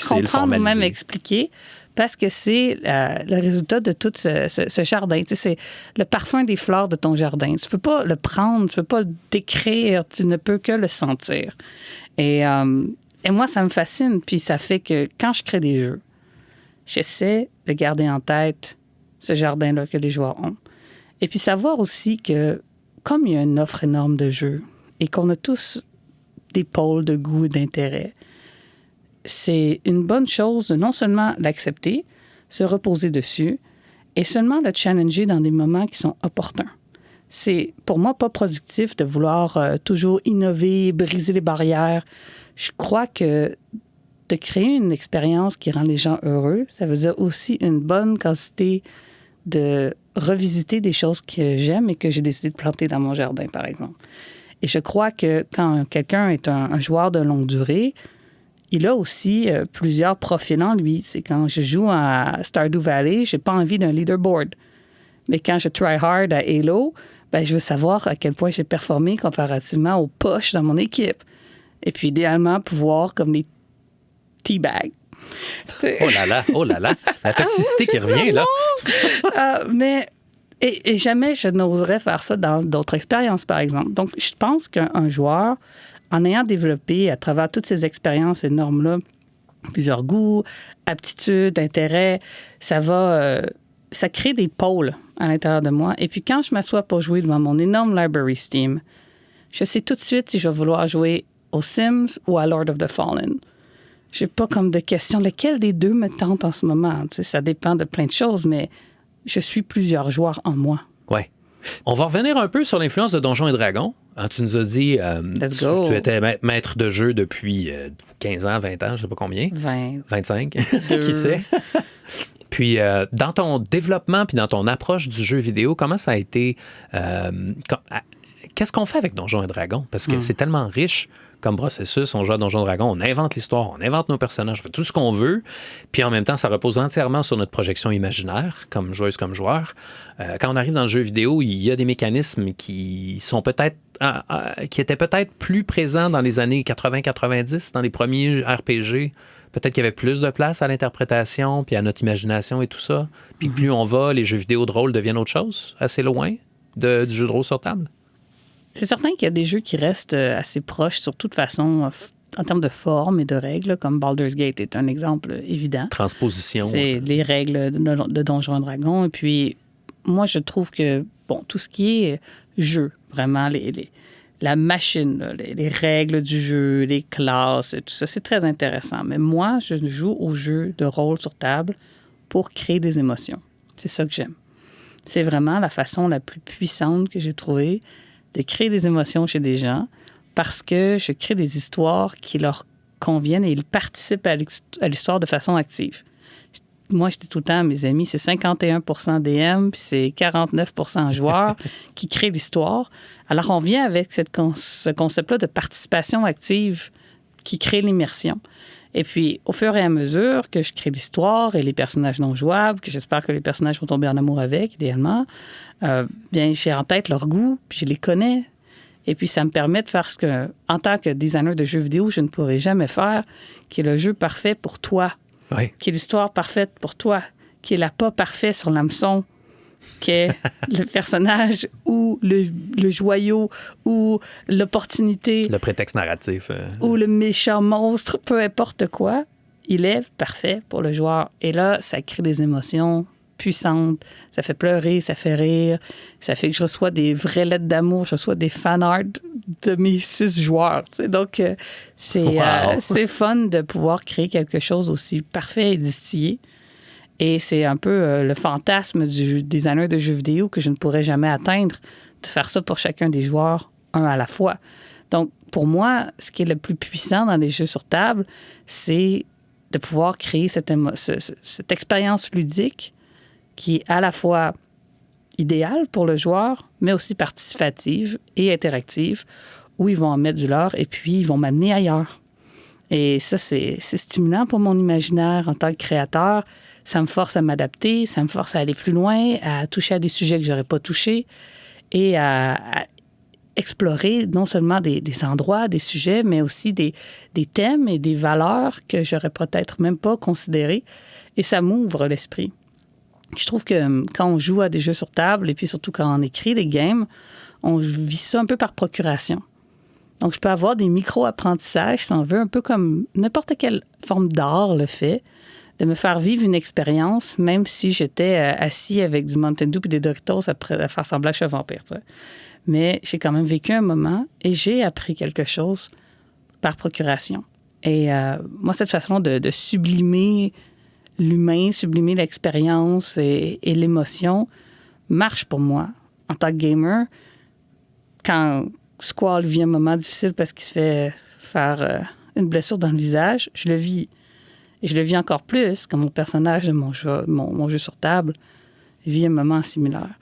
comprendre ou même expliquer parce que c'est le résultat de tout ce jardin. C'est le parfum des fleurs de ton jardin. Tu ne peux pas le prendre, tu ne peux pas le décrire, tu ne peux que le sentir. Et moi, ça me fascine. Puis ça fait que quand je crée des jeux, j'essaie de garder en tête ce jardin-là que les joueurs ont. Et puis savoir aussi que comme il y a une offre énorme de jeux, et qu'on a tous des pôles de goût et d'intérêt, c'est une bonne chose de non seulement l'accepter, se reposer dessus, et seulement le challenger dans des moments qui sont opportuns. C'est, pour moi, pas productif de vouloir toujours innover, briser les barrières. Je crois que de créer une expérience qui rend les gens heureux, ça veut dire aussi une bonne quantité de revisiter des choses que j'aime et que j'ai décidé de planter dans mon jardin, par exemple. Et je crois que quand quelqu'un est un joueur de longue durée, il a aussi plusieurs profils en lui. C'est quand je joue à Stardew Valley, j'ai pas envie d'un leaderboard. Mais quand je try hard à Halo, je veux savoir à quel point j'ai performé comparativement aux poches dans mon équipe. Et puis, idéalement, pouvoir comme les teabags. Oh là là, la toxicité qui revient, là. Mais... Et jamais je n'oserais faire ça dans d'autres expériences, par exemple. Donc, je pense qu'un joueur, en ayant développé à travers toutes ces expériences et normes-là, plusieurs goûts, aptitudes, intérêts, ça crée des pôles à l'intérieur de moi. Et puis, quand je m'assois pour jouer devant mon énorme library Steam, je sais tout de suite si je vais vouloir jouer aux Sims ou à Lord of the Fallen. Je n'ai pas comme de question. Lequel des deux me tente en ce moment? Tu sais, ça dépend de plein de choses, mais... je suis plusieurs joueurs en moi. Oui. On va revenir un peu sur l'influence de Donjons et Dragons. Tu nous as dit tu étais maître de jeu depuis 15 ans, 20 ans, je ne sais pas combien. 25, qui sait. Puis, dans ton développement puis dans ton approche du jeu vidéo, comment ça a été... qu'est-ce qu'on fait avec Donjons et Dragons? Parce que c'est tellement riche comme processus. On joue à Donjons et Dragons, on invente l'histoire, on invente nos personnages, on fait tout ce qu'on veut. Puis en même temps, ça repose entièrement sur notre projection imaginaire, comme joueuse, comme joueur. Quand on arrive dans le jeu vidéo, il y a des mécanismes qui sont peut-être qui étaient peut-être plus présents dans les années 80-90, dans les premiers RPG. Peut-être qu'il y avait plus de place à l'interprétation, puis à notre imagination et tout ça. Puis plus on va, les jeux vidéo de rôle deviennent autre chose, assez loin du jeu de rôle sur table. C'est certain qu'il y a des jeux qui restent assez proches, surtout de façon, en termes de forme et de règles, comme Baldur's Gate est un exemple évident. Transposition. C'est les règles de Donjons et Dragons. Et puis, moi, je trouve que, tout ce qui est jeu, vraiment, la machine, là, les règles du jeu, les classes, tout ça, c'est très intéressant. Mais moi, je joue aux jeux de rôle sur table pour créer des émotions. C'est ça que j'aime. C'est vraiment la façon la plus puissante que j'ai trouvée de créer des émotions chez des gens parce que je crée des histoires qui leur conviennent et ils participent à l'histoire de façon active. moi, je dis tout le temps à mes amis, c'est 51 DM, puis c'est 49 joueurs qui créent l'histoire. Alors, on vient avec ce concept-là de participation active qui crée l'immersion. Et puis, au fur et à mesure que je crée l'histoire et les personnages non jouables, que j'espère que les personnages vont tomber en amour avec, idéalement, bien, j'ai en tête leur goût, puis je les connais. Et puis, ça me permet de faire ce que, en tant que designer de jeux vidéo, je ne pourrais jamais faire, qui est le jeu parfait pour toi, qui est l'histoire parfaite pour toi, qui est l'appât parfait sur l'hameçon, qui est le personnage ou le joyau ou l'opportunité. Le prétexte narratif. Ou le méchant monstre, peu importe quoi, il est parfait pour le joueur. Et là, ça crée des émotions puissantes. Ça fait pleurer, ça fait rire. Ça fait que je reçois des vraies lettres d'amour, je reçois des fan art de mes 6 joueurs. T'sais. Donc, c'est fun de pouvoir créer quelque chose aussi parfait et distillé. Et c'est un peu le fantasme du designer de jeux vidéo que je ne pourrais jamais atteindre, de faire ça pour chacun des joueurs, un à la fois. Donc, pour moi, ce qui est le plus puissant dans les jeux sur table, c'est de pouvoir créer cette expérience ludique qui est à la fois idéale pour le joueur, mais aussi participative et interactive, où ils vont en mettre du leur et puis ils vont m'amener ailleurs. Et ça, c'est stimulant pour mon imaginaire en tant que créateur. Ça me force à m'adapter, ça me force à aller plus loin, à toucher à des sujets que je n'aurais pas touchés et à explorer non seulement des endroits, des sujets, mais aussi des thèmes et des valeurs que j'aurais peut-être même pas considérées. Et ça m'ouvre l'esprit. Je trouve que quand on joue à des jeux sur table et puis surtout quand on écrit des games, on vit ça un peu par procuration. Donc, je peux avoir des micro-apprentissages, si on veut, un peu comme n'importe quelle forme d'art le fait, de me faire vivre une expérience, même si j'étais assis avec du Mountain Dew et des Doritos à faire semblant que je suis un vampire. T'sais. Mais j'ai quand même vécu un moment et j'ai appris quelque chose par procuration. Et moi, cette façon de sublimer l'humain, sublimer l'expérience et l'émotion marche pour moi. En tant que gamer, quand Squall vit un moment difficile parce qu'il se fait faire une blessure dans le visage, je le vis. Et je le vis encore plus quand mon personnage de mon jeu sur table vit un moment similaire.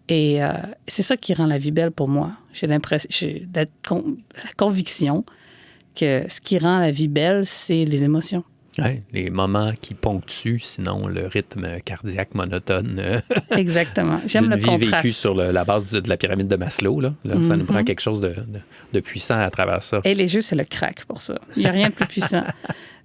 Et c'est ça qui rend la vie belle pour moi. J'ai la conviction que ce qui rend la vie belle, c'est les émotions. Ouais, les moments qui ponctuent, sinon le rythme cardiaque monotone. Exactement. J'aime le contraste. D'une vie vécue sur la base de la pyramide de Maslow. Là, ça nous prend quelque chose de puissant à travers ça. Et les jeux, c'est le crack pour ça. Il n'y a rien de plus puissant.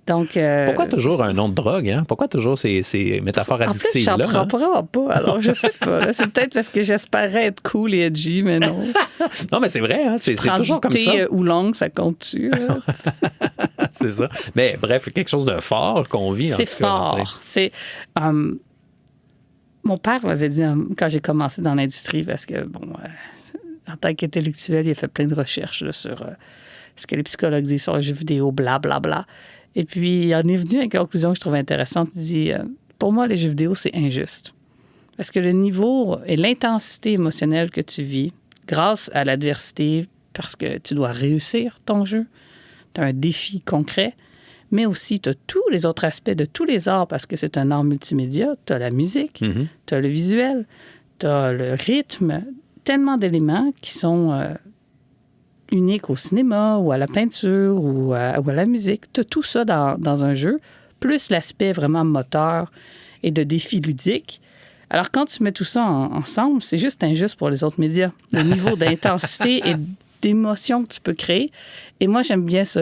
Donc, pourquoi toujours un nom de drogue? Hein? Pourquoi toujours ces métaphores addictives-là? En plus, j'en prends vraiment pas. Alors, je sais pas. Là. C'est peut-être parce que j'espérais être cool et edgy, mais non. Non, mais c'est vrai. Hein? C'est toujours comme ça. Prends du thé oolong, ça compte-tu? C'est ça. Mais bref, quelque chose de fort qu'on vit. C'est fort. C'est... mon père m'avait dit, quand j'ai commencé dans l'industrie, parce que, en tant qu'intellectuel, il a fait plein de recherches là, sur ce que les psychologues disent sur les jeux vidéo, blablabla. Et puis, il en est venu à une conclusion que je trouve intéressante. Il dit, pour moi, les jeux vidéo, c'est injuste. Parce que le niveau et l'intensité émotionnelle que tu vis, grâce à l'adversité, parce que tu dois réussir ton jeu, tu as un défi concret, mais aussi tu as tous les autres aspects de tous les arts, parce que c'est un art multimédia. Tu as la musique, tu as le visuel, tu as le rythme, tellement d'éléments qui sont... unique au cinéma ou à la peinture ou à la musique. Tu as tout ça dans un jeu, plus l'aspect vraiment moteur et de défi ludique. Alors, quand tu mets tout ça ensemble, c'est juste injuste pour les autres médias. Le niveau d'intensité et d'émotion que tu peux créer. Et moi, j'aime bien ça,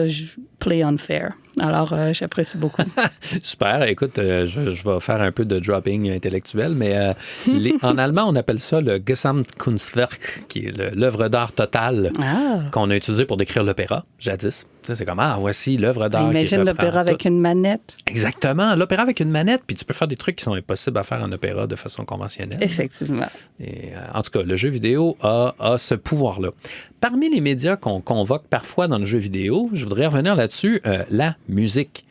play unfair. Alors, j'apprécie beaucoup. Super. Écoute, je vais faire un peu de dropping intellectuel, mais en allemand, on appelle ça le Gesamtkunstwerk, qui est l'œuvre d'art totale qu'on a utilisé pour décrire l'opéra, jadis. C'est comme, voici l'œuvre d'art. Imagine l'opéra avec une manette. Exactement, l'opéra avec une manette, puis tu peux faire des trucs qui sont impossibles à faire en opéra de façon conventionnelle. Effectivement. Et, en tout cas, le jeu vidéo a ce pouvoir-là. parmi les médias qu'on convoque parfois dans le jeu vidéo, je voudrais revenir là-dessus, la musique.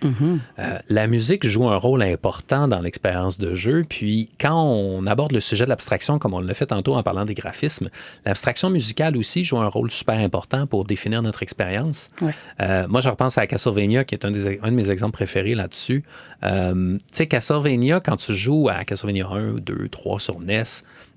La musique joue un rôle important dans l'expérience de jeu. Puis quand on aborde le sujet de l'abstraction, comme on l'a fait tantôt en parlant des graphismes, l'abstraction musicale aussi joue un rôle super important pour définir notre expérience. Ouais. Moi, je repense à Castlevania, qui est un de mes exemples préférés là-dessus. Tu sais, Castlevania, quand tu joues à Castlevania 1, 2, 3 sur NES,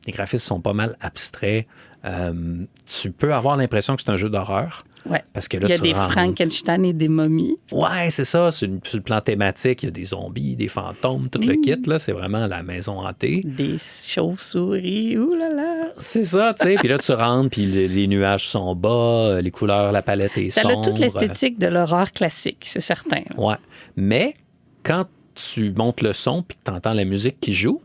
les graphismes sont pas mal abstraits. Tu peux avoir l'impression que c'est un jeu d'horreur. Ouais. Parce que là, il y a tu des rentres... Frankenstein et des momies. Ouais, c'est ça. Sur le plan thématique, il y a des zombies, des fantômes, tout le kit. Là, c'est vraiment la maison hantée. Des chauves-souris, oulala. C'est ça, tu sais. Puis là, tu rentres, puis les nuages sont bas, les couleurs, la palette est Ça sombre. a toute l'esthétique de l'horreur classique, c'est certain. Ouais. Mais quand tu montes le son puis que tu entends la musique qui joue,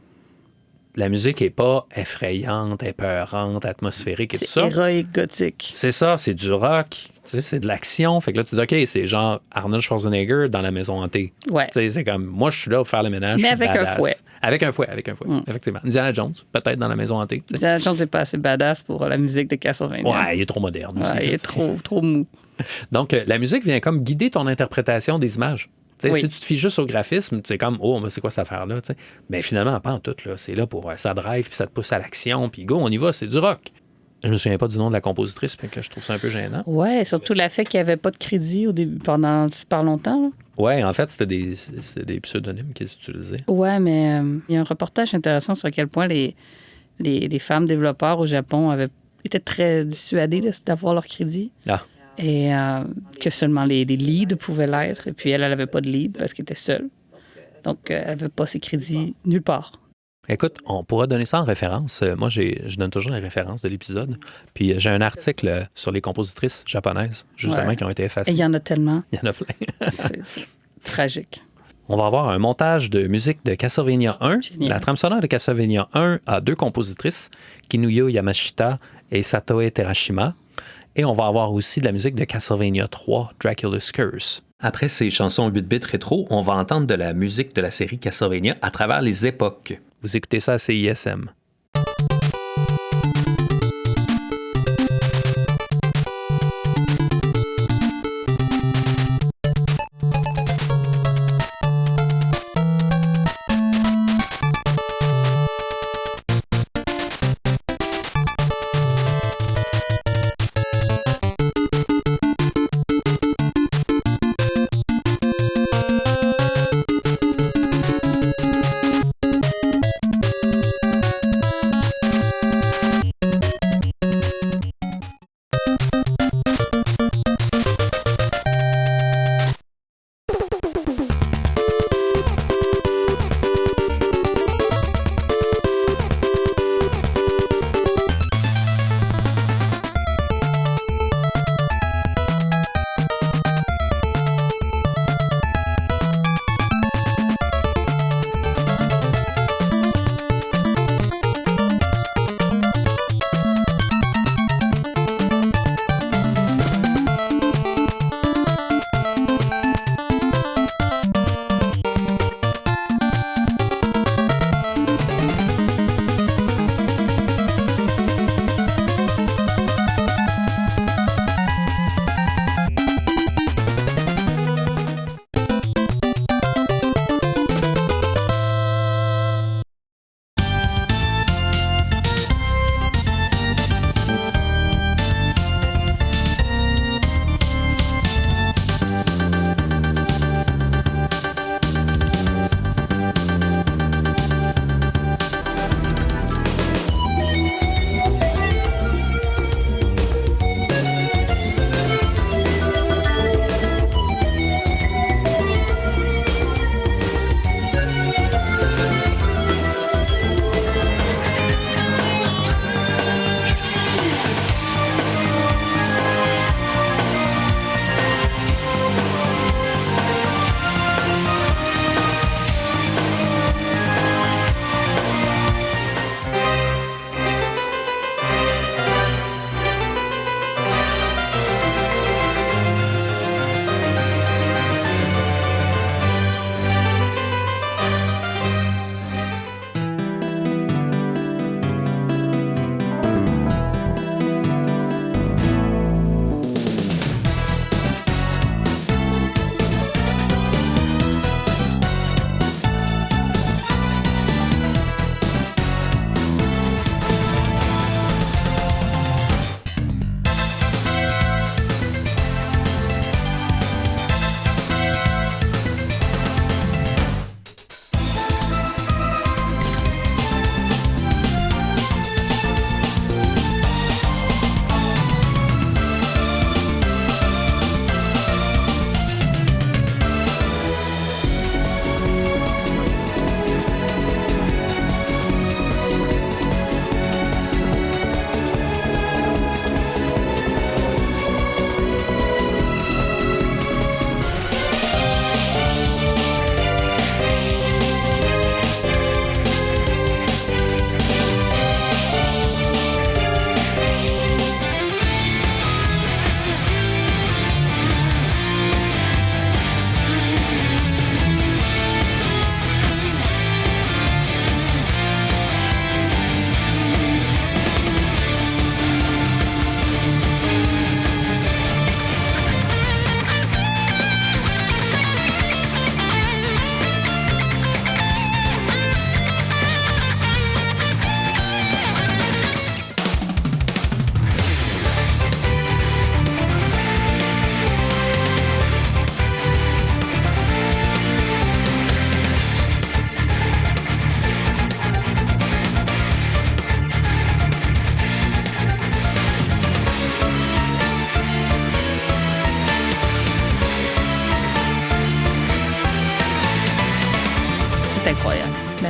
la musique n'est pas effrayante, épeurante, atmosphérique et tout ça. C'est héroïque gothique. C'est ça, c'est du rock, tu sais, c'est de l'action. Fait que là, tu dis, OK, c'est genre Arnold Schwarzenegger dans la maison hantée. Ouais. Tu sais, c'est comme, moi, je suis là pour faire le ménage. Mais je suis avec un badass. fouet. Avec un fouet, effectivement. Indiana Jones, peut-être dans la maison hantée. Tu sais. Indiana Jones n'est pas assez badass pour la musique de Castlevania. Ouais, il est trop moderne aussi. Ouais, il est trop mou. Donc, la musique vient comme guider ton interprétation des images. T'sais, Oui. Si tu te fies juste au graphisme, c'est comme, oh, mais c'est quoi cette affaire-là? T'sais? Mais finalement, pas en tout. Là. C'est là pour ça drive, puis ça te pousse à l'action, puis go, on y va, c'est du rock. Je me souviens pas du nom de la compositrice, fait que je trouve ça un peu gênant. Ouais, surtout le fait qu'il n'y avait pas de crédit au début, pendant super longtemps. Là. Ouais, en fait, c'était des pseudonymes qu'ils utilisaient. Ouais, mais il y a un reportage intéressant sur à quel point les femmes développeurs au Japon étaient très dissuadées d'avoir leur crédit. Ah. Et que seulement les leads pouvaient l'être. Et puis elle n'avait pas de lead parce qu'elle était seule. Donc, elle n'avait pas ses crédits nulle part. Écoute, on pourra donner ça en référence. Moi, je donne toujours les références de l'épisode. Puis j'ai un article sur les compositrices japonaises, justement, qui ont été effacées. Et il y en a tellement. Il y en a plein. C'est tragique. On va avoir un montage de musique de Castlevania 1. Génial. La trame sonore de Castlevania 1 a 2 compositrices, Kinuyo Yamashita et Satoe Terashima. Et on va avoir aussi de la musique de Castlevania 3, Dracula's Curse. Après ces chansons 8 bits rétro, on va entendre de la musique de la série Castlevania à travers les époques. Vous écoutez ça à CISM.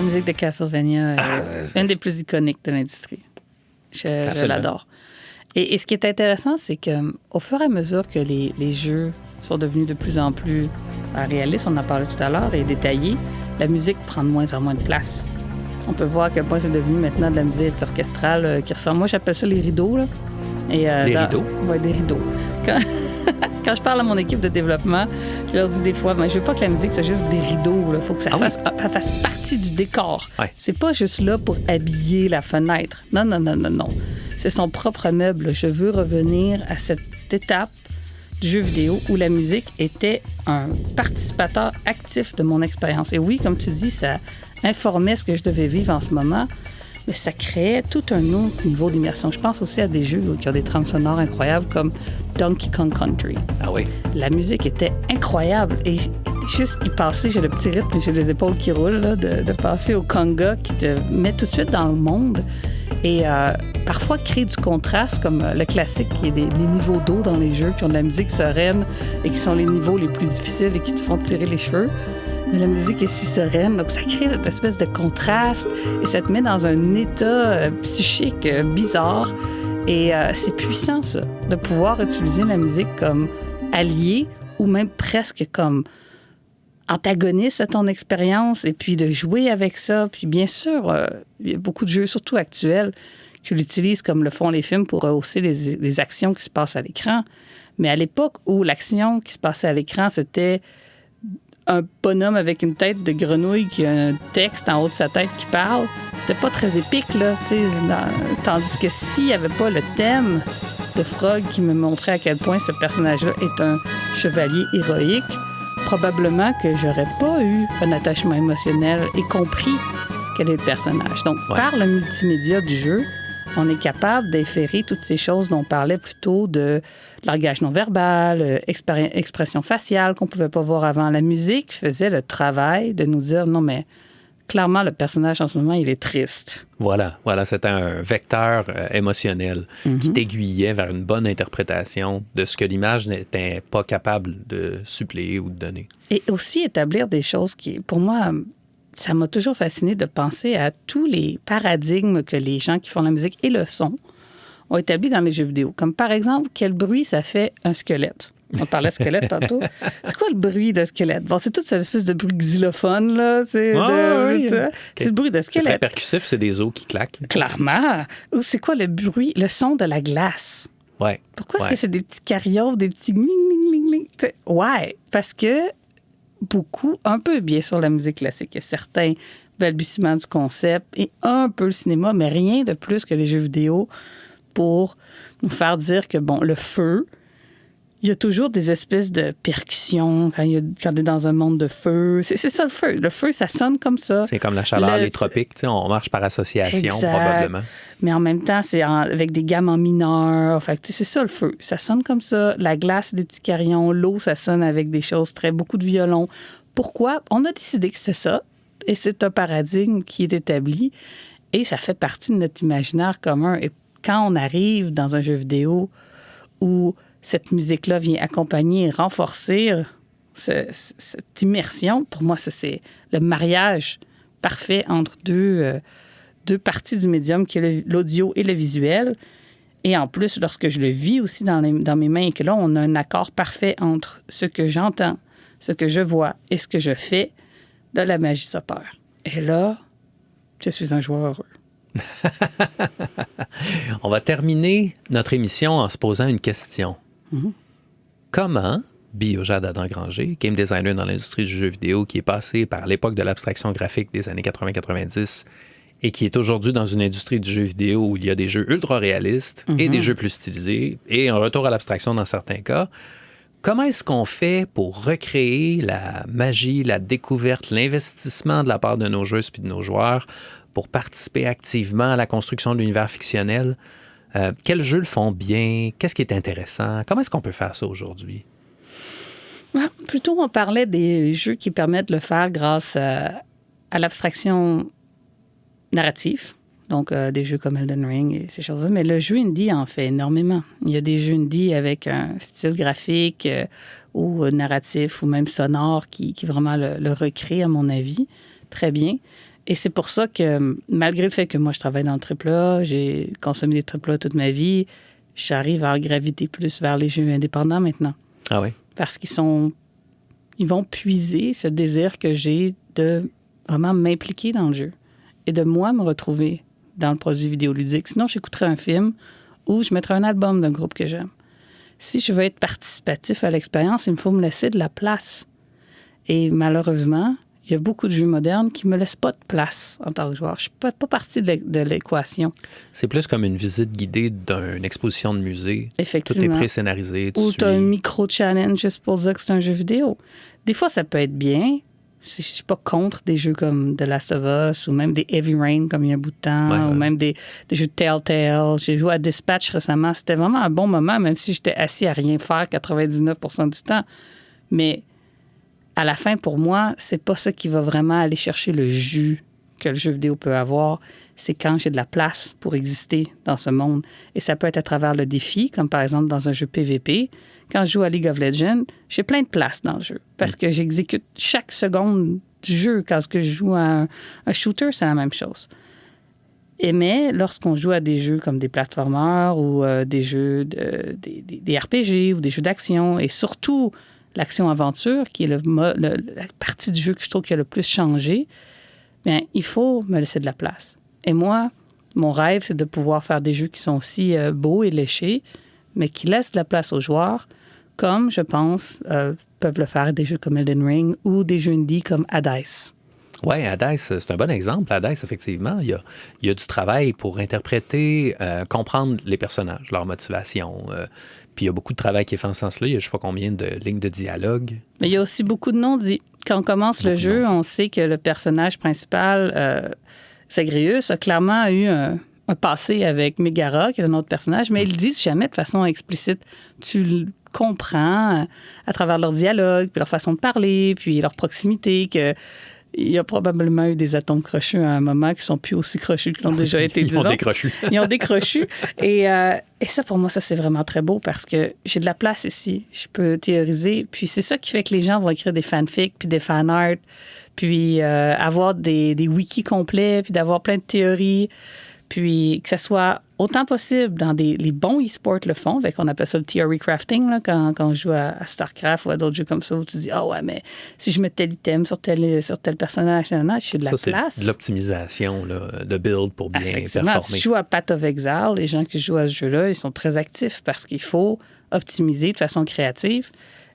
musique de Castlevania est une des plus iconiques de l'industrie. Je l'adore. Et ce qui est intéressant, c'est qu'au fur et à mesure que les jeux sont devenus de plus en plus réalistes, on en parlait tout à l'heure, et détaillés, la musique prend de moins en moins de place. On peut voir à quel point c'est devenu maintenant de la musique orchestrale qui ressemble. Moi, j'appelle ça les rideaux. Là. Rideaux? Oui, des rideaux. Quand je parle à mon équipe de développement, je leur dis des fois, je veux pas que la musique soit juste des rideaux. Il faut que ça fasse partie du décor. Ouais. C'est pas juste là pour habiller la fenêtre. Non. C'est son propre meuble. Je veux revenir à cette étape du jeu vidéo où la musique était un participateur actif de mon expérience. Et oui, comme tu dis, ça informait ce que je devais vivre en ce moment, mais ça créait tout un autre niveau d'immersion. Je pense aussi à des jeux qui ont des trames sonores incroyables comme Donkey Kong Country. Ah oui? La musique était incroyable et juste y passer, j'ai le petit rythme, j'ai les épaules qui roulent, là, de passer au conga qui te met tout de suite dans le monde et parfois créer du contraste comme le classique qui est les niveaux d'eau dans les jeux qui ont de la musique sereine et qui sont les niveaux les plus difficiles et qui te font tirer les cheveux. Mais la musique est si sereine, donc ça crée cette espèce de contraste et ça te met dans un état psychique bizarre. Et c'est puissant, ça, de pouvoir utiliser la musique comme allié ou même presque comme antagoniste à ton expérience et puis de jouer avec ça. Puis bien sûr, il y a beaucoup de jeux, surtout actuels, qui l'utilisent comme le font les films pour rehausser les actions qui se passent à l'écran. Mais à l'époque où l'action qui se passait à l'écran, c'était un bonhomme avec une tête de grenouille qui a un texte en haut de sa tête qui parle, c'était pas très épique, là. Tandis que s'il n'y avait pas le thème de Frog qui me montrait à quel point ce personnage-là est un chevalier héroïque, probablement que j'aurais pas eu un attachement émotionnel et compris quel est le personnage. Donc, par le multimédia du jeu, on est capable d'inférer toutes ces choses dont on parlait plus tôt de langage non-verbal, expression faciale qu'on ne pouvait pas voir avant. La musique faisait le travail de nous dire, non, mais clairement, le personnage en ce moment, il est triste. Voilà, c'était un vecteur émotionnel qui t'aiguillait vers une bonne interprétation de ce que l'image n'était pas capable de suppléer ou de donner. Et aussi établir des choses qui, pour moi, ça m'a toujours fasciné de penser à tous les paradigmes que les gens qui font la musique et le son ont établis dans les jeux vidéo. Comme par exemple, quel bruit ça fait un squelette. On parlait de squelette tantôt. C'est quoi le bruit d'un squelette? Bon, c'est toute cette espèce de bruit xylophone, là. C'est le bruit d'un squelette. C'est très percussif, c'est des os qui claquent. Clairement. Ou c'est quoi le bruit, le son de la glace? Ouais. Pourquoi est-ce que c'est des petits carillons, des petits gling-gling-gling-gling? Ouais, parce que beaucoup, un peu bien sûr la musique classique, il y a certains balbutiements du concept et un peu le cinéma, mais rien de plus que les jeux vidéo pour nous faire dire que, bon, le feu, il y a toujours des espèces de percussions quand on est dans un monde de feu. C'est ça le feu. Le feu, ça sonne comme ça. C'est comme la chaleur, les tropiques. On marche par association, exact. Probablement. Mais en même temps, c'est avec des gammes en mineur. Fait que, c'est ça le feu. Ça sonne comme ça. La glace, des petits carillons. L'eau, ça sonne avec des choses beaucoup de violons. Pourquoi? On a décidé que c'est ça. Et c'est un paradigme qui est établi. Et ça fait partie de notre imaginaire commun. Et quand on arrive dans un jeu vidéo où cette musique-là vient accompagner et renforcer cette immersion, pour moi, c'est le mariage parfait entre deux parties du médium, qui est l'audio et le visuel. Et en plus, lorsque je le vis aussi dans mes mains, et que là, on a un accord parfait entre ce que j'entends, ce que je vois et ce que je fais, là, la magie s'opère. Et là, je suis un joueur heureux. On va terminer notre émission en se posant une question. Comment Biojade Adam-Granger, game designer dans l'industrie du jeu vidéo, qui est passé par l'époque de l'abstraction graphique des années 80-90 et qui est aujourd'hui dans une industrie du jeu vidéo où il y a des jeux ultra réalistes et des jeux plus stylisés et un retour à l'abstraction dans certains cas, comment est-ce qu'on fait pour recréer la magie, la découverte, l'investissement de la part de nos joueuses et de nos joueurs pour participer activement à la construction de l'univers fictionnel? Quels jeux le font bien? Qu'est-ce qui est intéressant? Comment est-ce qu'on peut faire ça aujourd'hui? Ouais, plutôt, on parlait des jeux qui permettent de le faire grâce à l'abstraction narrative. Donc, des jeux comme Elden Ring et ces choses-là. Mais le jeu indie en fait énormément. Il y a des jeux indie avec un style graphique ou narratif ou même sonore qui vraiment le recrée, à mon avis, très bien. Et c'est pour ça que, malgré le fait que moi, je travaille dans le AAA, j'ai consommé des AAA toute ma vie, j'arrive à graviter plus vers les jeux indépendants maintenant. Ah oui? Parce ils vont puiser ce désir que j'ai de vraiment m'impliquer dans le jeu et de moi me retrouver dans le produit vidéoludique. Sinon, j'écouterais un film ou je mettrais un album d'un groupe que j'aime. Si je veux être participatif à l'expérience, il me faut me laisser de la place. Et malheureusement, il y a beaucoup de jeux modernes qui ne me laissent pas de place en tant que joueur. Je ne suis pas partie de l'équation. C'est plus comme une visite guidée d'une exposition de musée. Effectivement. Tout est pré-scénarisé. Ou tu as un micro-challenge juste pour dire que c'est un jeu vidéo. Des fois, ça peut être bien. Je ne suis pas contre des jeux comme The Last of Us ou même des Heavy Rain comme il y a un bout de temps, ou même des jeux de Telltale. J'ai joué à Dispatch récemment. C'était vraiment un bon moment, même si j'étais assis à rien faire 99% du temps. Mais à la fin, pour moi, c'est pas ça qui va vraiment aller chercher le jus que le jeu vidéo peut avoir. C'est quand j'ai de la place pour exister dans ce monde. Et ça peut être à travers le défi, comme par exemple dans un jeu PVP. Quand je joue à League of Legends, j'ai plein de place dans le jeu parce que j'exécute chaque seconde du jeu. Quand je joue à un shooter, c'est la même chose. Mais lorsqu'on joue à des jeux comme des platformers ou des jeux, des RPG ou des jeux d'action, et surtout l'action-aventure, qui est la partie du jeu que je trouve qui a le plus changé, bien, il faut me laisser de la place. Et moi, mon rêve, c'est de pouvoir faire des jeux qui sont aussi beaux et léchés, mais qui laissent de la place aux joueurs, comme, je pense, peuvent le faire des jeux comme Elden Ring ou des jeux indie comme Hades. Oui, Hades, c'est un bon exemple. Hades, effectivement, il y a du travail pour interpréter, comprendre les personnages, leur motivation. Puis il y a beaucoup de travail qui est fait en ce sens-là. Il y a je ne sais pas combien de lignes de dialogue. Mais il y a aussi beaucoup de non-dits. Quand on commence le jeu, on sait que le personnage principal, Zagreus, a clairement eu un passé avec Megara, qui est un autre personnage, mais ils le disent jamais de façon explicite. Tu le comprends à travers leur dialogue, puis leur façon de parler, puis leur proximité, que il y a probablement eu des atomes crochus à un moment qui sont plus aussi crochus qu'ils l'ont déjà été. Ils ont décrochu. Ils ont décrochu. Et ça, pour moi, ça, c'est vraiment très beau parce que j'ai de la place ici. Je peux théoriser. Puis c'est ça qui fait que les gens vont écrire des fanfics, puis des fanarts, puis avoir des wikis complets, puis d'avoir plein de théories. Puis que ce soit autant possible dans les bons e-sports le font, fait qu'on appelle ça le theory crafting, là, quand on joue à StarCraft ou à d'autres jeux comme ça, où tu dis « Ah ouais, mais si je mets tel item sur tel personnage, j'ai de la place. » C'est de l'optimisation, là, de build pour bien performer. Si je joue à Path of Exile, les gens qui jouent à ce jeu-là, ils sont très actifs parce qu'il faut optimiser de façon créative.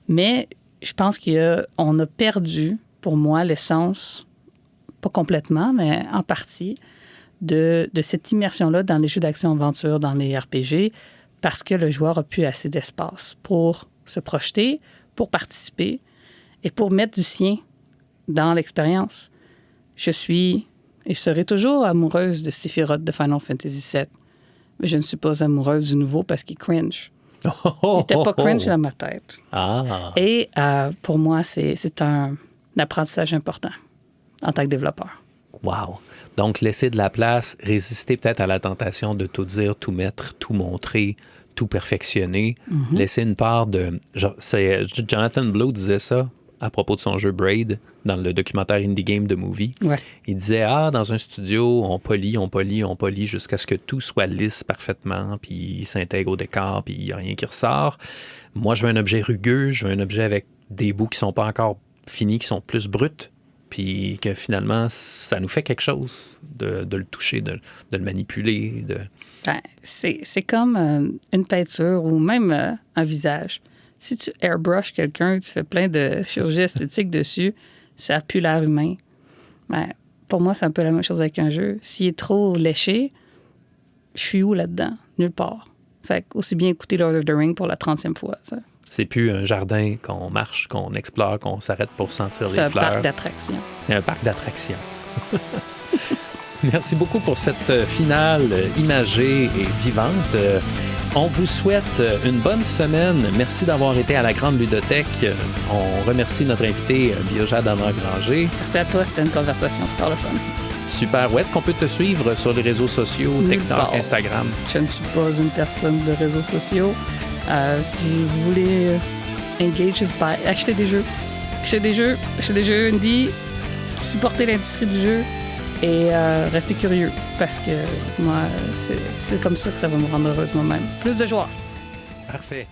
Mais je pense qu'on a perdu, pour moi, l'essence, pas complètement, mais en partie, de cette immersion-là dans les jeux d'action-aventure, dans les RPG, parce que le joueur a plus assez d'espace pour se projeter, pour participer et pour mettre du sien dans l'expérience. Je suis et serai toujours amoureuse de Sephiroth de Final Fantasy VII, mais je ne suis pas amoureuse du nouveau parce qu'il cringe. Il n'était pas cringe dans ma tête. Ah. Et pour moi, c'est un apprentissage important en tant que développeur. Wow! Donc, laisser de la place, résister peut-être à la tentation de tout dire, tout mettre, tout montrer, tout perfectionner, laisser une part de... Jonathan Blow disait ça à propos de son jeu Braid dans le documentaire Indie Game The Movie. Ouais. Il disait, dans un studio, on polit jusqu'à ce que tout soit lisse parfaitement, puis il s'intègre au décor, puis il n'y a rien qui ressort. Moi, je veux un objet rugueux, je veux un objet avec des bouts qui ne sont pas encore finis, qui sont plus bruts, puis que finalement, ça nous fait quelque chose de le toucher, de le manipuler. Ben, c'est comme une peinture ou même un visage. Si tu airbrush quelqu'un, tu fais plein de chirurgie esthétique dessus, ça n'a plus l'air humain. Ben, pour moi, c'est un peu la même chose avec un jeu. S'il est trop léché, je suis où là-dedans? Nulle part. Fait aussi bien écouter Lord of the Rings pour la 30e fois, ça. C'est plus un jardin qu'on marche, qu'on explore, qu'on s'arrête pour sentir les fleurs. C'est un parc d'attractions. C'est un parc d'attractions. Merci beaucoup pour cette finale imagée et vivante. On vous souhaite une bonne semaine. Merci d'avoir été à la Grande Ludothèque. On remercie notre invité, Biojade Amand-Granger. Merci à toi, c'était une conversation super le fun. Super. Où est-ce qu'on peut te suivre sur les réseaux sociaux, TikTok, Instagram? Je ne suis pas une personne de réseaux sociaux. Si vous voulez engage, achetez des jeux indie, supporter l'industrie du jeu Et restez curieux, parce que moi, c'est comme ça que ça va me rendre heureuse moi-même. Plus de joie. Parfait.